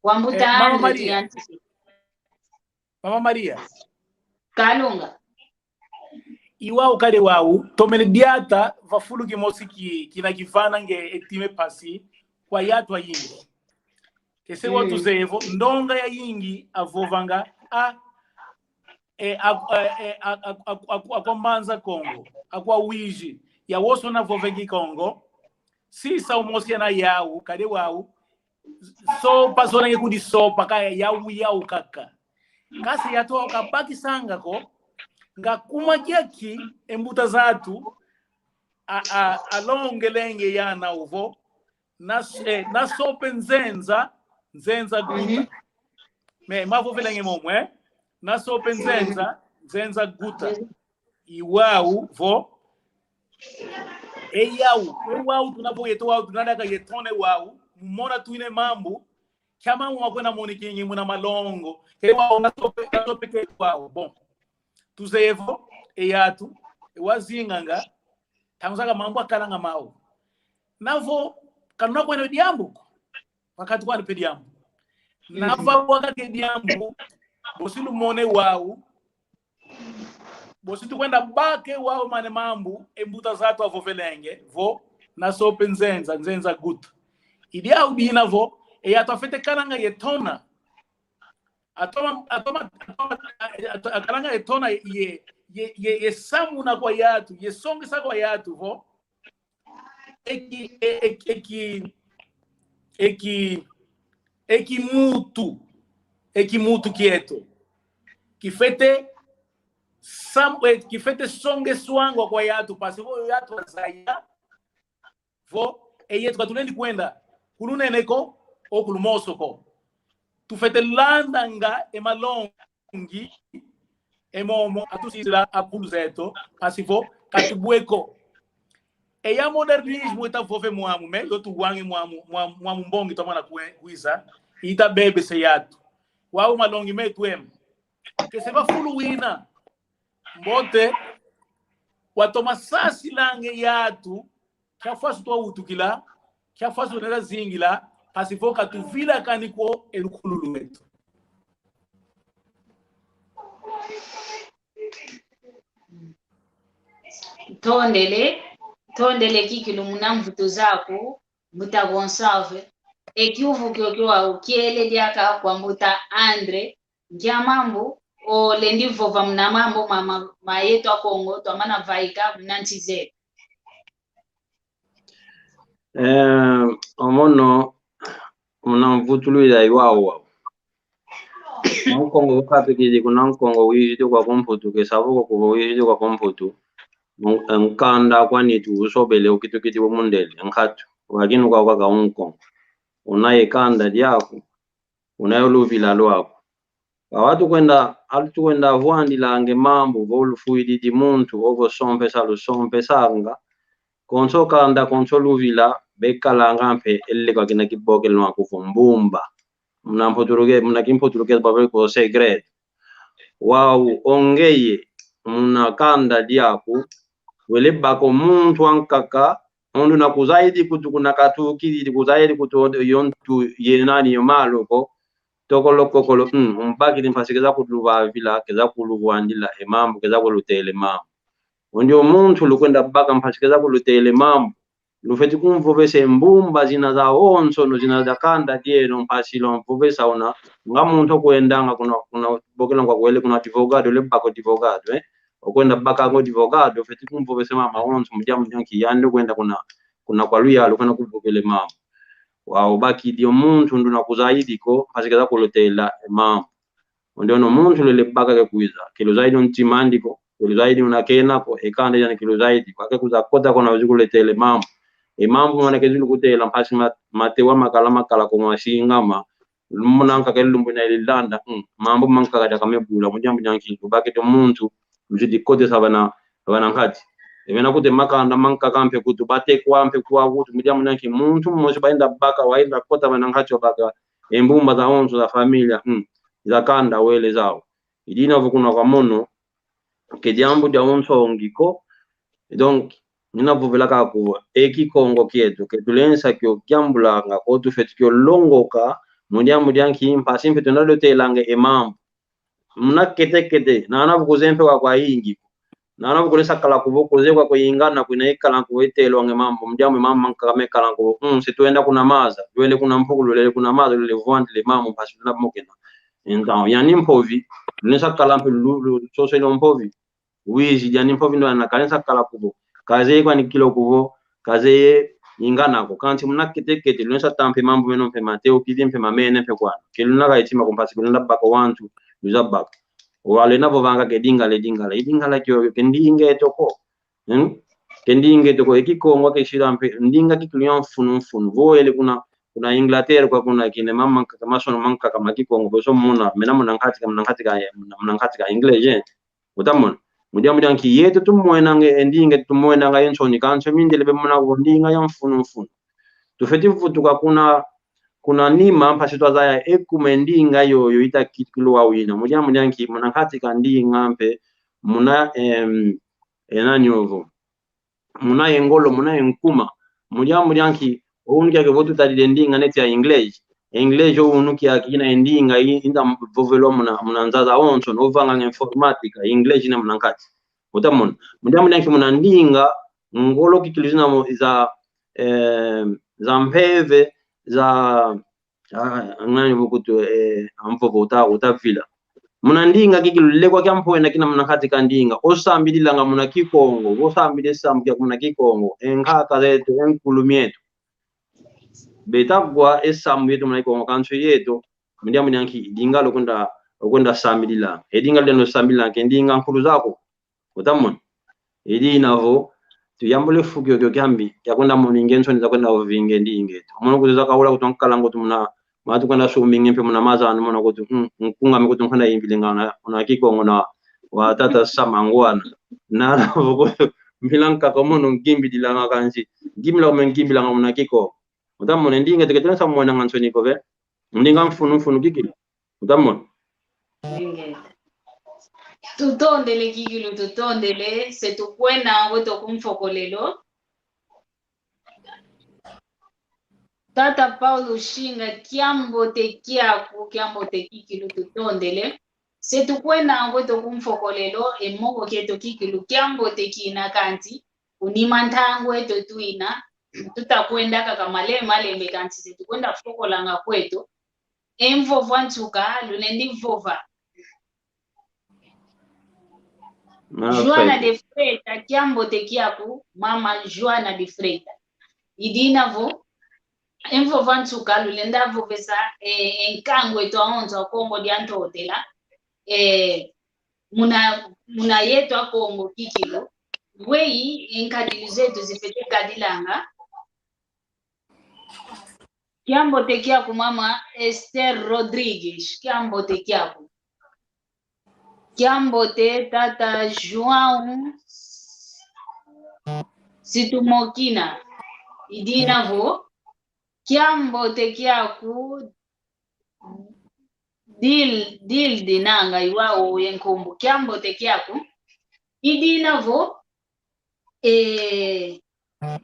wambuta Mama Maria kalunga iwa ukale wau tomele diata vafulu kimosiki kina kifana nge etime pasi kwa yatwa yingi kese watu zevo ndonga ya yingi avovanga akwambanza Kongo akwa wiji ya woso na vovengi Kongo sisa umosi na yau kade wau so pasona nge kudi so pakaya yau kaka kasi yatoa kabaki sanga ko nga kuma kiaki embuta zatu alongelenge yana uvo na sope nzenza guta me mavo velenge momwe na sope nzenza guta iwau vo eyau tunapo yeto wau tunadaka yetone wau mumona tuine mambu kama mwakwena monikingi muna malongo kewa na sope ke wau bon tuzevo eyatu wazinganga tamuzaka mambo akalanga mau navo kanuna kwene diambu wakati kwani pe diambu nava wakati diambu bosilu mone wau bosi tukwenda bake wao mane mambu embuta zatu avovelenge vo na sope nzenza guta idia udina vo e atafete kananga yetona atoma kananga yetona ye samu na kwa yatu ye songe sa kwa yatu vo eki mutu quieto que fete songe swangwa kwa yatu pasi vo yatu azaya vo yetu katulendi kwenda kuluneneko o kulumosoko tufete landanga emalongi emomo atusira apulzeto pasi vo katubweko ya modernismo ita vove muamu me yo tuwangi muamu mbongi tomana kuiza ita bebe se yatu wao malongi me tuem que se va fuluina mbote watoma sasi lange yatu kia fasu to utukila kia fasu nela zingila pasifoka tuvila kaniko elukululu metu tondele kikilu munamvuto zako mbuta Gonsalve ekiuvu kyokiwa kiele diaka kwa mbuta Andre ndiamambo o lendivo va mnamambo mayeto a Kongo to amana vaika mnantize omono munamvutulu ila iwawa Kongo kape kidi kuna Kongo wiji kwa komputu ke sabuko kwa wiji kwa komputu nkanda kwani tu usobele ukitukiti wa mundele nkatu waginu kwa Kongo unaye kanda diako unayoluvila lwako watu kwenda vwandi lange mambo volufuidi di muntu ovo sompe sanga konso kanda konso luvila bekala ngampe elle kwa kina kiboke lwa kufumbumba mnakimpoturuke babel ko secret wow ongeye mnakanda diaku wele bako muntu ankaka mundu nakuzaidi kutukuna katukiri kuzaidi kuto yontu yenani yomaloko tokolo mbaki timpasikeza kuluva vila keza kuluvwandila emambo keza kulutele mambo ndio muntu lukwenda baka mpasikeza kulutele mambo lufeti kumvovese mbumba zina za onso no zina za kanda dieno mpasilo mvovesa una nga muntu kwendanga kuna bokela kwa kwele kuna advogado le bako advogado okwenda baka ngo advogado feti kumvovese mama onso mjamu nyanki yande kwenda kuna kwa luya lukana kuvovele mambo wao baki dio muntu ndo nakuzaidi ko pasikeza kulotela mambo ndio no muntu lele baka ke kuiza kilo zaidi ntimandiko kilo zaidi unakena ko ekande yana kilo zaidi kwa kuza kota kona uzikuletele mambo mambo mwana kezulu kutela mpasi matewa makala ko mashingama lumunanka kelumbu na ilanda mambo manka kada kamebula mujambo nyanki baki dio muntu mjidi kote sabana ngati evena kute makanda manka kampe kutu bate kwampe kwa kutu mujambo nyanki muntu mmoja baenda baka waenda kota bana ngacho baka embumba za onzo za familia za kanda wele zao idina vukuna kwa mono ke jambo dia onzo ongiko donc nina vuvela ka ku eki Kongo kietu ke tulensa kyo kyambulanga ko tu fet kyo longoka mujambo nyanki impasi mpe tonalo telange emambo muna kete na vukuzempe kwa ingi na vukulesa kala kuvokoze kwa kuyingana kuna ikala kuwetelo nge mambo mjambo mama nkame kala ko situenda kuna maza wele kuna mpukulu lele kuna maza lele vwandile mambo pasi na mokena então yani mpovi nesa kala mpulu soselo mpovi wizi yani mpovi ndo anakanesa kala kuvo kaze kwa ni kilo kuvo kaze ingana ko kanti muna kete nesa tampe mambo meno mpe mateo kidi mpe mamene mpe kwa kiluna ka itima kompasi kiluna bako wantu yuzabaka wale navo vanga ke dingala kyo kendinge toko kendinge toko ekikongo ke shirampe ndinga kiklion funu voele kuna Inglaterra kwa kuna kine mama kama sono manka kama kikongo boso muna mena mnankati ka English utamon mujambo ki yeto tumwena nge ndinge tumwena nga yensoni kanso mindele be muna ndinga ya funu tufeti futuka kuna nima mpasi twazaya ekumendinga yoyo ita kitilo wawina mujambo nyanki mnankati kandinga mpe muna enanyovo muna engolo muna enkuma mujambo nyanki unki ake votu tadile ndinga neti ya English unuki akina ndinga inda vovelo muna nzaza onso novanga informatika English na mnankati utamona mundamu nanki munandinga ngolo kikilizina za mpeve za ngani bukutu amfovo utavila munandinga kikilule kwa kyampo na kina munakati kandinga osambidila nga munakikongo osambide sambu muna kikongo enkaka zetu enkulumietu betagwa esambu yetu munaikongo kanso yetu mundamu nanki dinga lokunda sambidila edinga leno sambidila kendinga nkulu zako utamona edi navo tuyambule fukyo kyo kyambi yakwenda muningenso niza kwenda ovinge ndinge umuntu kuza kaula kutonkala ngo tumuna matu kwenda suminge mpe muna maza muna kutu nkunga mekutu nkanda yimbilingana una kikongo na watata samangwana na milanka komono ngimbi dilanga kanji ngimla ngimbi langa muna kiko utamona ndinge teketena samwana nganso niko ve ndinga mfunu kikili utamona tutondele kikilu tutondele setukwena weto kumfokolelo tata Paulo Shinga kiambote kikilu tutondele setukwena weto kumfokolelo emoko keto kikilu kiambote kina kanti unimantangu weto tuina tutakwenda kakamale malembe kanti setukwenda fokolanga kweto emvova ntuka lunendi vova Joana de Freita kiambote kiaku mama Joana de Freita idina vo envo vantuka lulenda vo vesa enkangwe to aonza Kongo dianto hotela muna yetu a Kongo kikilo wei enkadilizetu zifete kadilanga kiambote kiaku mama Esther Rodrigues kiambote kiaku kiambote tata João Situmokina idina vo kiambote kiaku dil dinanga iwao yenkombo kiambote kiaku idina vo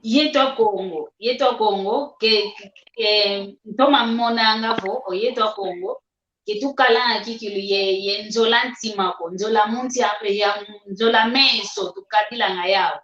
yeto Kongo ke ntoma monanga vo o yeto Kongo ketukala kikilu ye nzola ntimako nzola munti ya nzola menso tukadila ngayao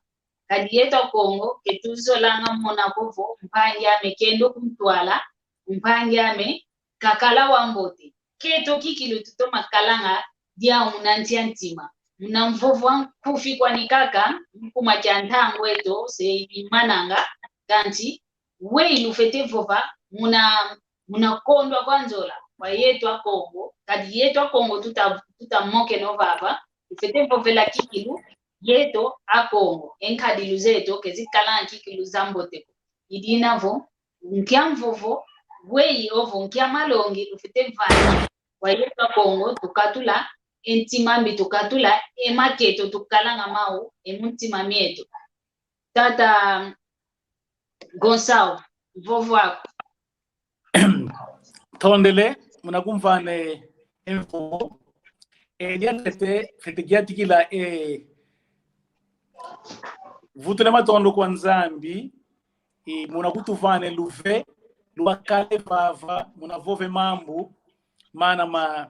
kadi yeto Kongo ketuzola ngamona kovo mpangi ame kendo kumtwala mpangi ame kakala wambote keto kikilu tutoma kalanga dia unantia ntima mnamvovo kufi kwa nikaka mkuma chantango eto se imananga kanti we ilufete vova muna kondwa kwa nzola kwa yetu a Kongo kadi yetu a Kongo tutamoke no baba ifete vovela kikilu yetu a Kongo enkadilu zetu kezikala kikilu zambote idina vo nkiamvovo wei ovo nkiamalongi ifete vana kwa yetu a Kongo tukatula entimambi tukatula emaketo tukalanga mau emuntima mieto tata Gonçalo vovo ako tondele munakumvane info diatete fetigiatikila vutule matondo kwa nzambi munakutuvane luve luakale vava munavove mambu mana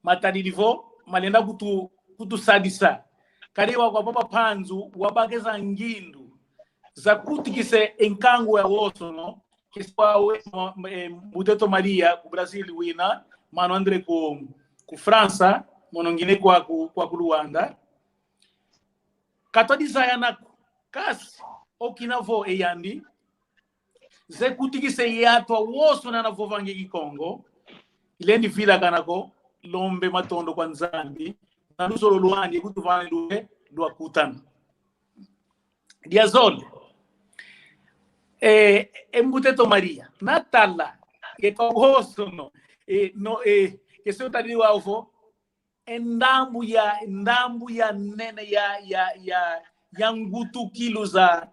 matadilivo malenda kutusadisa kaliwa kwa papa panzu wabageza ngindu za kutikise enkangu ya woso no kiswawe Muteto Maria ku Brasil wina mano andre ku França monongine kwa Luanda katodisa na kasi okinavo eyandi ze kutikise yato woso na navovange kikongo ilendi vila kanako lombe matondo kwa nzambi na lusolo luandi kutuvane luhe luakutana diazole Muteto Maria natala que kohoso no que se utaliwa ufo ndambu ya nene ya ngutu kilo za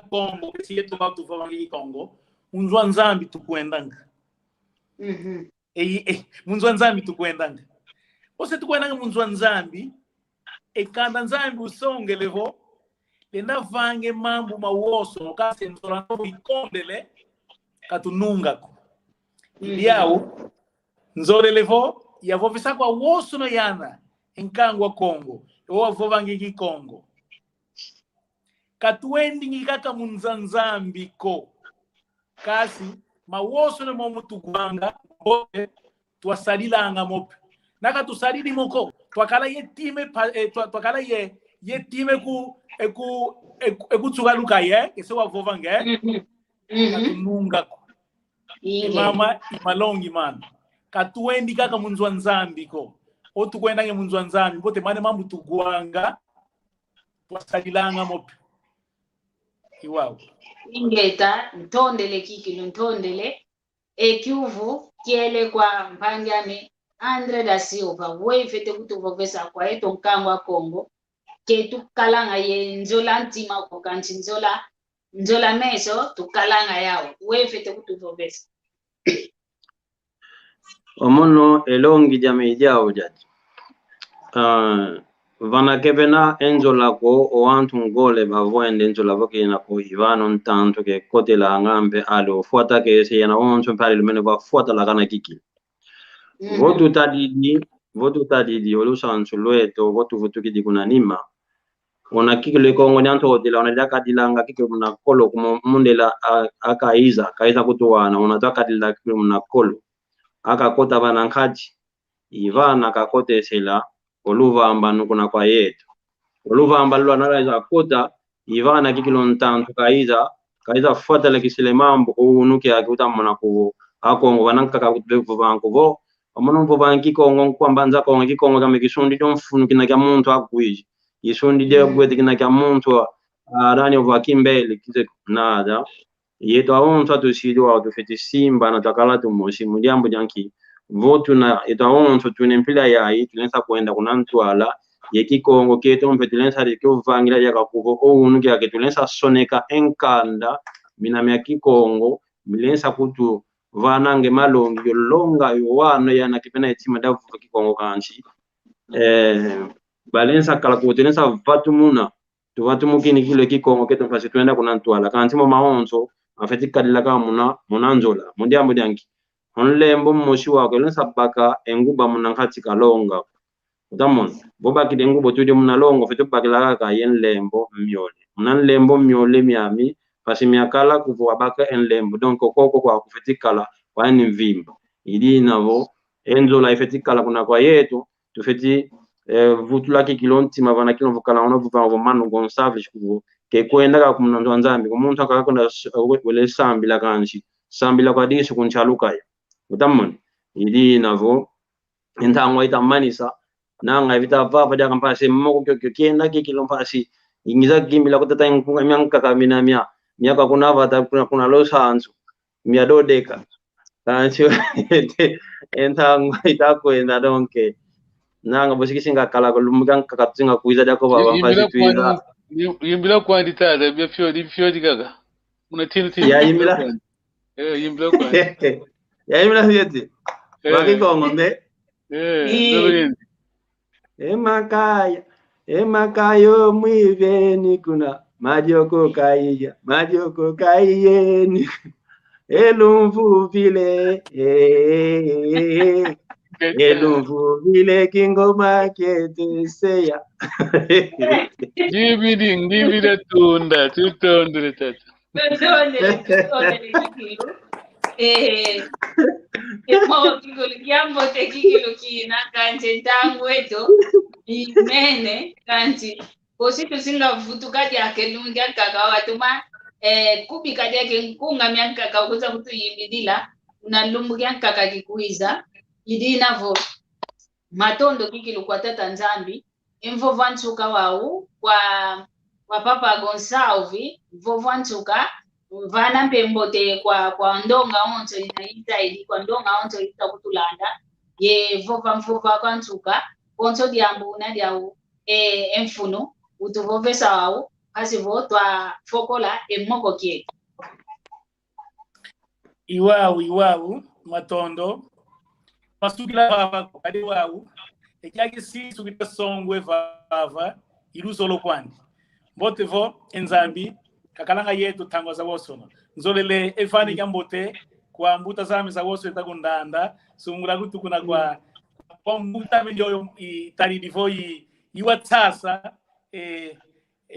Kongo si yetu watu fawangi Kongo unzwa nzambi tukwendanga munzwa nzambi tukwendanga ose tukwendanga munzwa nzambi kanda nzambi usonge levo lenda vange mambu mawoso kasi nzola no ikondele katununga ko yao nzole levo yavovisa kwa woso no yana enkangwa Kongo o avova ngiki Kongo katuendi ngikaka munzanzambi ko kasi mawoso ne momutu gwanga bote twasalilanga mope naka tusalili moko twakala yetime twakala yetime ku tsugaluka ye kese wavova nge katununga ko mama imalongi man katuendi kaka munzanzambi ko o tukwenda nge munzanzambi bote mane mambu tugwanga twasalilanga mope iwao ingeta ntondele kikilo ntondele ekyuvu kiele kwa mpanjame Andre da Silva wefete kutuvovesa kwa eto nkangwa Kongo ketu kalanga ye nzola ntima ko kanchi nzola meso tukalanga yao wefete kutuvovesa omono elongi jame jao jaji vana kevena enzola ko o antu ngole bavoende enzola voke na ko ivano ntanto ke kote la ngambe alo fuata ke se yana onso pale lumene ba fuata la kana kiki votu tadidi olu sansu lueto votu kidi kuna nima ona kiki le Kongo nyanto odila ona daka dilanga kiki muna kolo kuma mundela akaiza kutuwana ona daka dilanga kiki muna kolo aka kota bana nkati ivana kakote sela oluva ambanu kuna kwa yetu oluva ambalwa anaweza kota ivana kikilo ntantu kaiza fuata le kisile mambo unuke akuta mona ko akongo bananka ka kutuvu banko bo omono bo banki Kongo kwambanza Kongo kikongo kama kisundi domfunu kina kya muntu akuiji isundi de gwete kina kya muntu arani of akimbele kite nada yeto aonto atusido autofeti simba na takala tumoshi mujambo janki votu na itaonto tunempila yayi tunensa kwenda kunantwala yeki Kongo keto mpetilensa rikyo vangira yaka kuvo ounu kya ketulensa soneka enkanda minami ya Kongo milensa kutu vanange malongi yolonga yowana yana kipena etima davu Kongo kanchi balensa kala kutensa vatumuna tuvatumukini kile Kongo keto mpasi tuenda kunantwala kanchi mo maonzo afeti kadila kama munanzola mundiambo janki onlembo moshi wako lensa baka enguba munankati kalonga utamon boba kide ngubo tudi munalongo fetu bakila ka yenlembo myole munanlembo myole miami pasi miakala kuvo baka enlembo donc koko kwa kufetikala kwa ni vimba ili navo enzo la ifetikala kuna kwa yetu tufeti vutula kikilonti mavana kilo vukala ono vuva manu gonsavish kuvo ke kwenda ka kumunanzo nzambi kumuntu akakonda wele sambi la kanshi sambi la kwa disu kunchaluka ya utamon ili navo entangwa itamanisa nanga vita vava dia kampase moko kienda kikilo pasi ingiza gimbila kutata nkunga mianka kamina miaka kuna vata kuna lo sanzu mia dodeka kancho entangwa itakwenda donke nanga bosikisinga kala kolumuga kakatsinga kuiza dako baba pasi tuiza yimbila kwa nditada bya fiodi gaga una tinu ya yimbila yimbila kwa ya yimbila fiodi baki Kongo mbe Emakayo mwiveni kuna majoko kaiyeni elumvu vile kingoma keteseya Give the tunda tutondre tata mo kigolo kikilo kina kanje tangu eto imene kanti kosi tusinga vutukati yake lungi akaka watuma kubika yake nkunga myakaka ukuza kutu yimbidila unalumbu yakaka kikuiza idina vo matondo kikilo kwa tata nzambi imvo vantuka wau kwa papa Gonsalvi vovantuka vana pembote kwa ndonga onto inaita ili kwa ndonga onto ita kutulanda ye vova mfova kwantuka onto diambu na diawu emfuno utuvovesa wau kasi votwa fokola emoko kie iwau matondo pasukila baba kadi wau ekyagi si sukita songwe vava iruzolo kwandi mbotevo enzambi kakalanga yetu tango za wosono nzolele efani kambote kwa mbuta zame za woso etakundanda sumura kutukuna kwa mbuta menjoyo itali divo iwatasa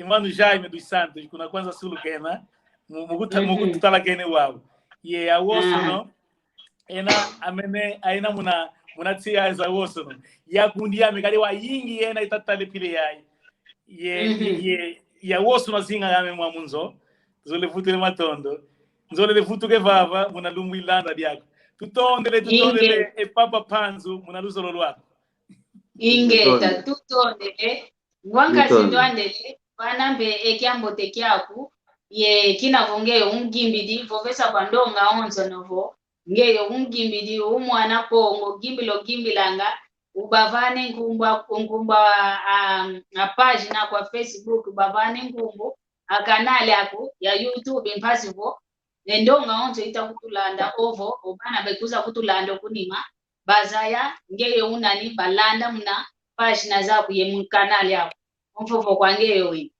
Mano Jaime dos Santos kuna kwanza sulu kena mukutala kene wao ye awoso no ena amene aina muna tia za woso no ya kundi ya mekali wa yingi ena itatale pile yai ye ya woso na zinga ya mwa munzo zole futile matondo nzole le futu ke vava muna lumu ilanda diako tutondele papa panzu muna lusolo lwako ingeta tutondele ngwanka sindwandele vanambe ekyambo tekyaku ye kinavonge umgimbidi vovesa kwandonga onzo novo ngeye umgimbidi umwana kongo gimbilo gimbilanga ubavane ngumba a pagina kwa Facebook ubavane ngumbu akanali ako ya YouTube impasivo nendonga onzo itakutulanda ovo obana bekuza kutulanda kunima bazaya ngeye unani balanda muna pagina zaku ye mkanali yako mfofo kwange wewe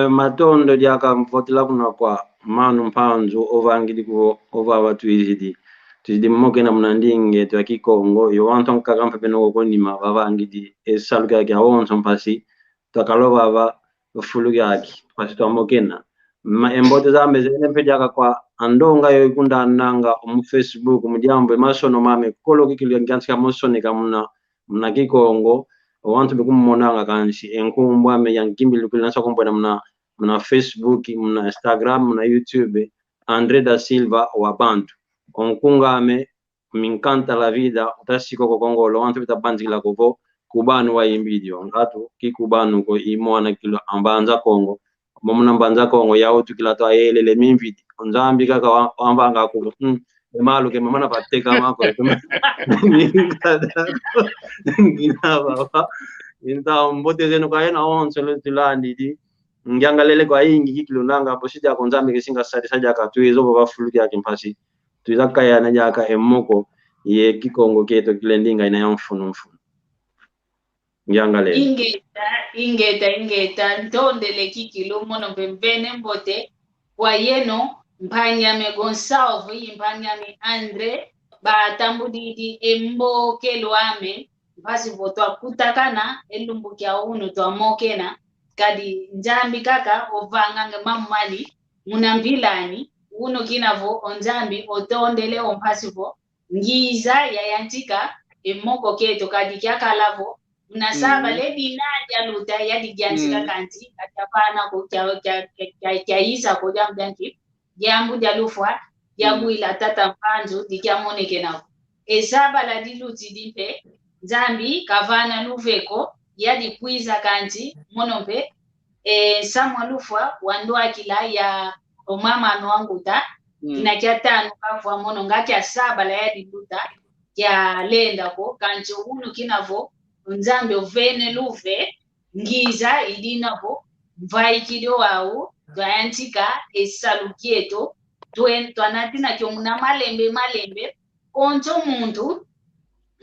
matondo diaka mfotila kuna kwa manu mpanzu ovangidi ko ova watu izidi tuzidi mmoke na mnandinge to Kikongo yo wanton kagampa beno ko nima bavangidi esaluka ya wonson pasi to kalova ba fuluga yaki pasi to mokena ma embote za mezene pediaka kwa andonga yo ikunda nanga mu Facebook mu jambo masono mame kolo kikili nganska mosonika mna Kikongo wantu bekummonanga kanshi enkumbwa me yangimbili kulinasa kumbona mna Facebook mna Instagram mna YouTube Andre da Silva wa bantu onkungame minkanta la vida utasiko ko Kongolo wantu bitabanzila kovo kubanu wa imbidio ngatu kikubanu ko imwana kilo ambanza Kongo momuna mbanza Kongo yawo tukila to ayelele mimvidi onzambi kaka ambanga ko malu ke mamana pateka mako ngina baba inta mbote zenu kwa na onse lutulandi di ngiangalele kwa ingi kikilunanga posidi ya konzambi kesinga saja katwezo baba fuluki ya kimpasi tuizaka ya najaka emoko ye Kikongo keto kilendinga ina yamfunu ngiangalele ingeta ndondele kikilo mono pembene mbote kwa yeno mpanyame Gonsalve mpanyame Andre batambudidi embo kelwame basi votwa kutakana elumbuki ya unu twa mokena kadi njambi kaka ovanganga mamali munambilani uno kinavo onjambi otondele ompasivo ngiza ya yantika emoko keto kadi kyakalavo unasaba ledi nadia luta yadi gyansika kanti akapana ko kya isa ko jamdanki jambu jalufwa jambu ila tata mpanzo dikiamoneke nako esaba la diluti dimpe Zambi kavana luveko yadi kwiza kanti monompe samwa lufwa wandoa kila ya omama anwanguta kina kya tano kafwa mono ngakya saba la yadi luta ya lenda ko kanti unu kinavo nzambe ovene luve ngiza idinavo mvai kido au twayantika esalukieto twanatina kyo muna malembe konto muntu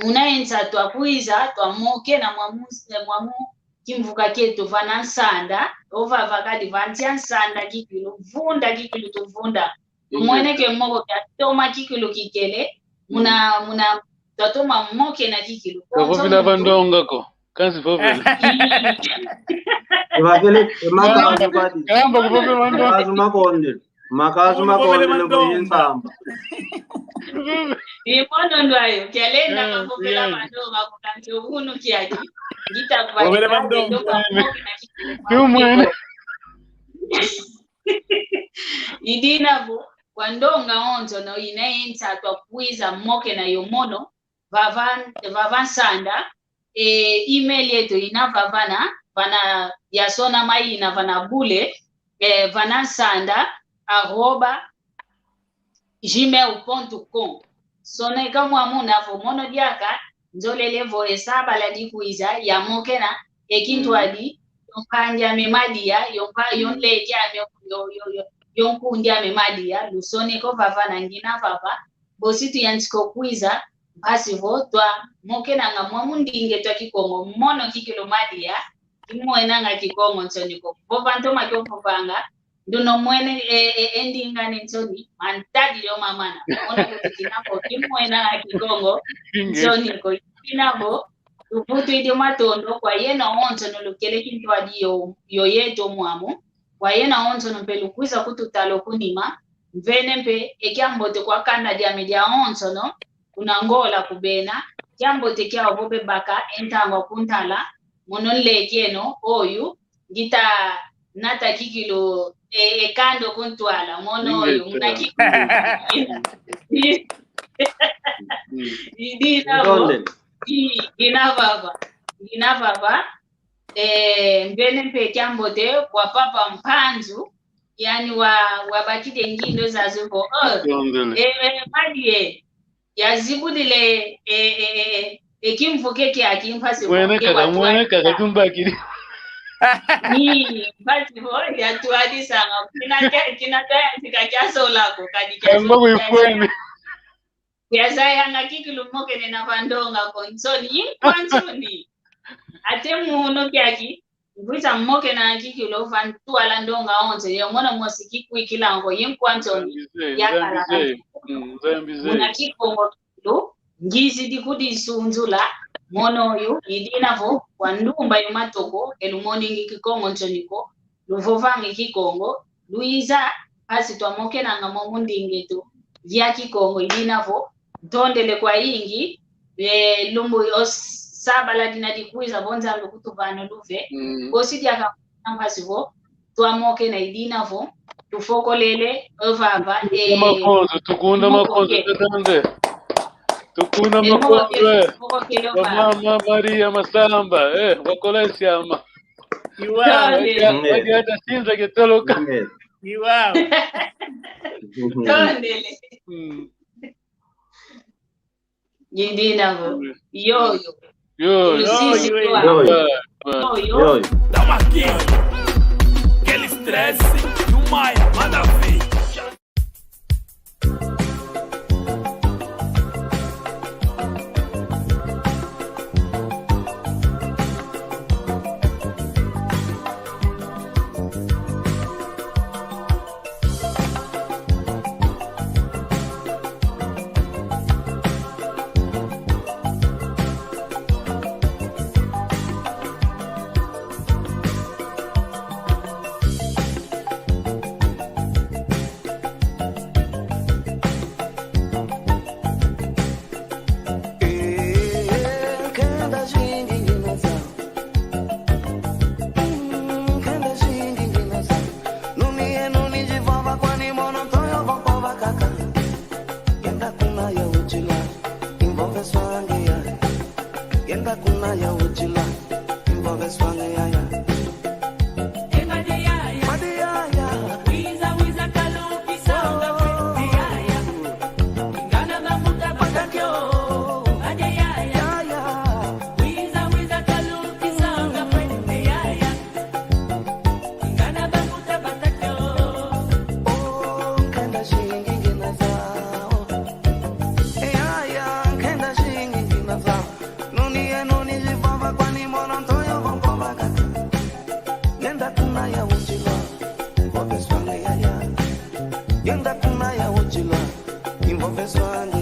unaenza twakuiza twamoke na mwamu kimvuka ketu vana nsanda ova vakadi vantia nsanda kikilo vunda kikilo tuvunda mweneke moko kya toma kikilo kikele muna tatoma moke na kikilo Vovila vandonga ko kansi vovila vakele makazu kwadi kamba kuvovila vandonga makazu makondele buyensamba imono ndwayo kyalenda kavovela vandonga kukanti uvunu kyaki Vovela vandonga kumwene idinavo wandonga onzo no inaenza twakuiza moke na yomono vavansanda email yetu inavavana vana yasona maina vana bule vanansanda @gmail.com sona kama munavo mono diaka nzolelevo esaba la dikuiza ya mokena ekintwadi yompanja memadia yonleja yonkundia memadia lusone ko vavana ngina vava bositu yantiko kuiza basi votwa mokena ngamwa mundinge twa Kikongo mono kikilo madia kimwena nga Kikongo nsoniko bovanto makopanga nduno mwene endinga nsoni mantadi yo mamana ona kuti kinapo kimwena nga Kikongo nsoniko kinabo Uvutu idi matondo kwa yena onto no lukele kintu adi yo yeto mwamu. Kwa yena onto no pelu kuisa kututalo kunima. Mvene mpe ekiambote kwa kanda dia media onto no. Unangola kubena. Kiambote kia obobe baka entangwa kuntala. Mononle kieno oyu. Gita nata kikilo kando kuntwala. Mono oyu. Mnakikilo. Ina baba mbene mpe kiambote kwa papa mpanzu yani wabakide ngindo zazuko madie yazibudile ekimvuke kyaki mpasi mwene kaka tumbakiri ni mpasi ho ya tuadi sanga kinataya sikakyasolako kadikyasolako Biasa yang lagi kelumo kene na bandonga konsoni yinkwansoni ate muno kyaki ngwita mmoke na kikilo vantu ala ndonga onse yomona mwasiki kwikilango yinkwansoni yakala muna kikongo kilo ngizi dikudi sunzula mono yu idinavo wandumba yumatoko elumoni ngikikongo nchoniko luvovangi kikongo luiza hasi twamoke na ngamomundi ngetu vya kikongo idinavo Dondele kwa ingi lumbu saba la dina dikuiza bonza lokutuvano luve osidi akampasivo tuamoke na idina vo tufokolele ovava makozo tukunda makozo tetande tukunda makozo mama Maria Masamba wakolesi ama iwa hata sinza ketoloka iwa Dondele Yindina vo yo Dá uma quinha, aquele estresse e o Maia, manda ver. Yenda kuna ya ujila, involves one.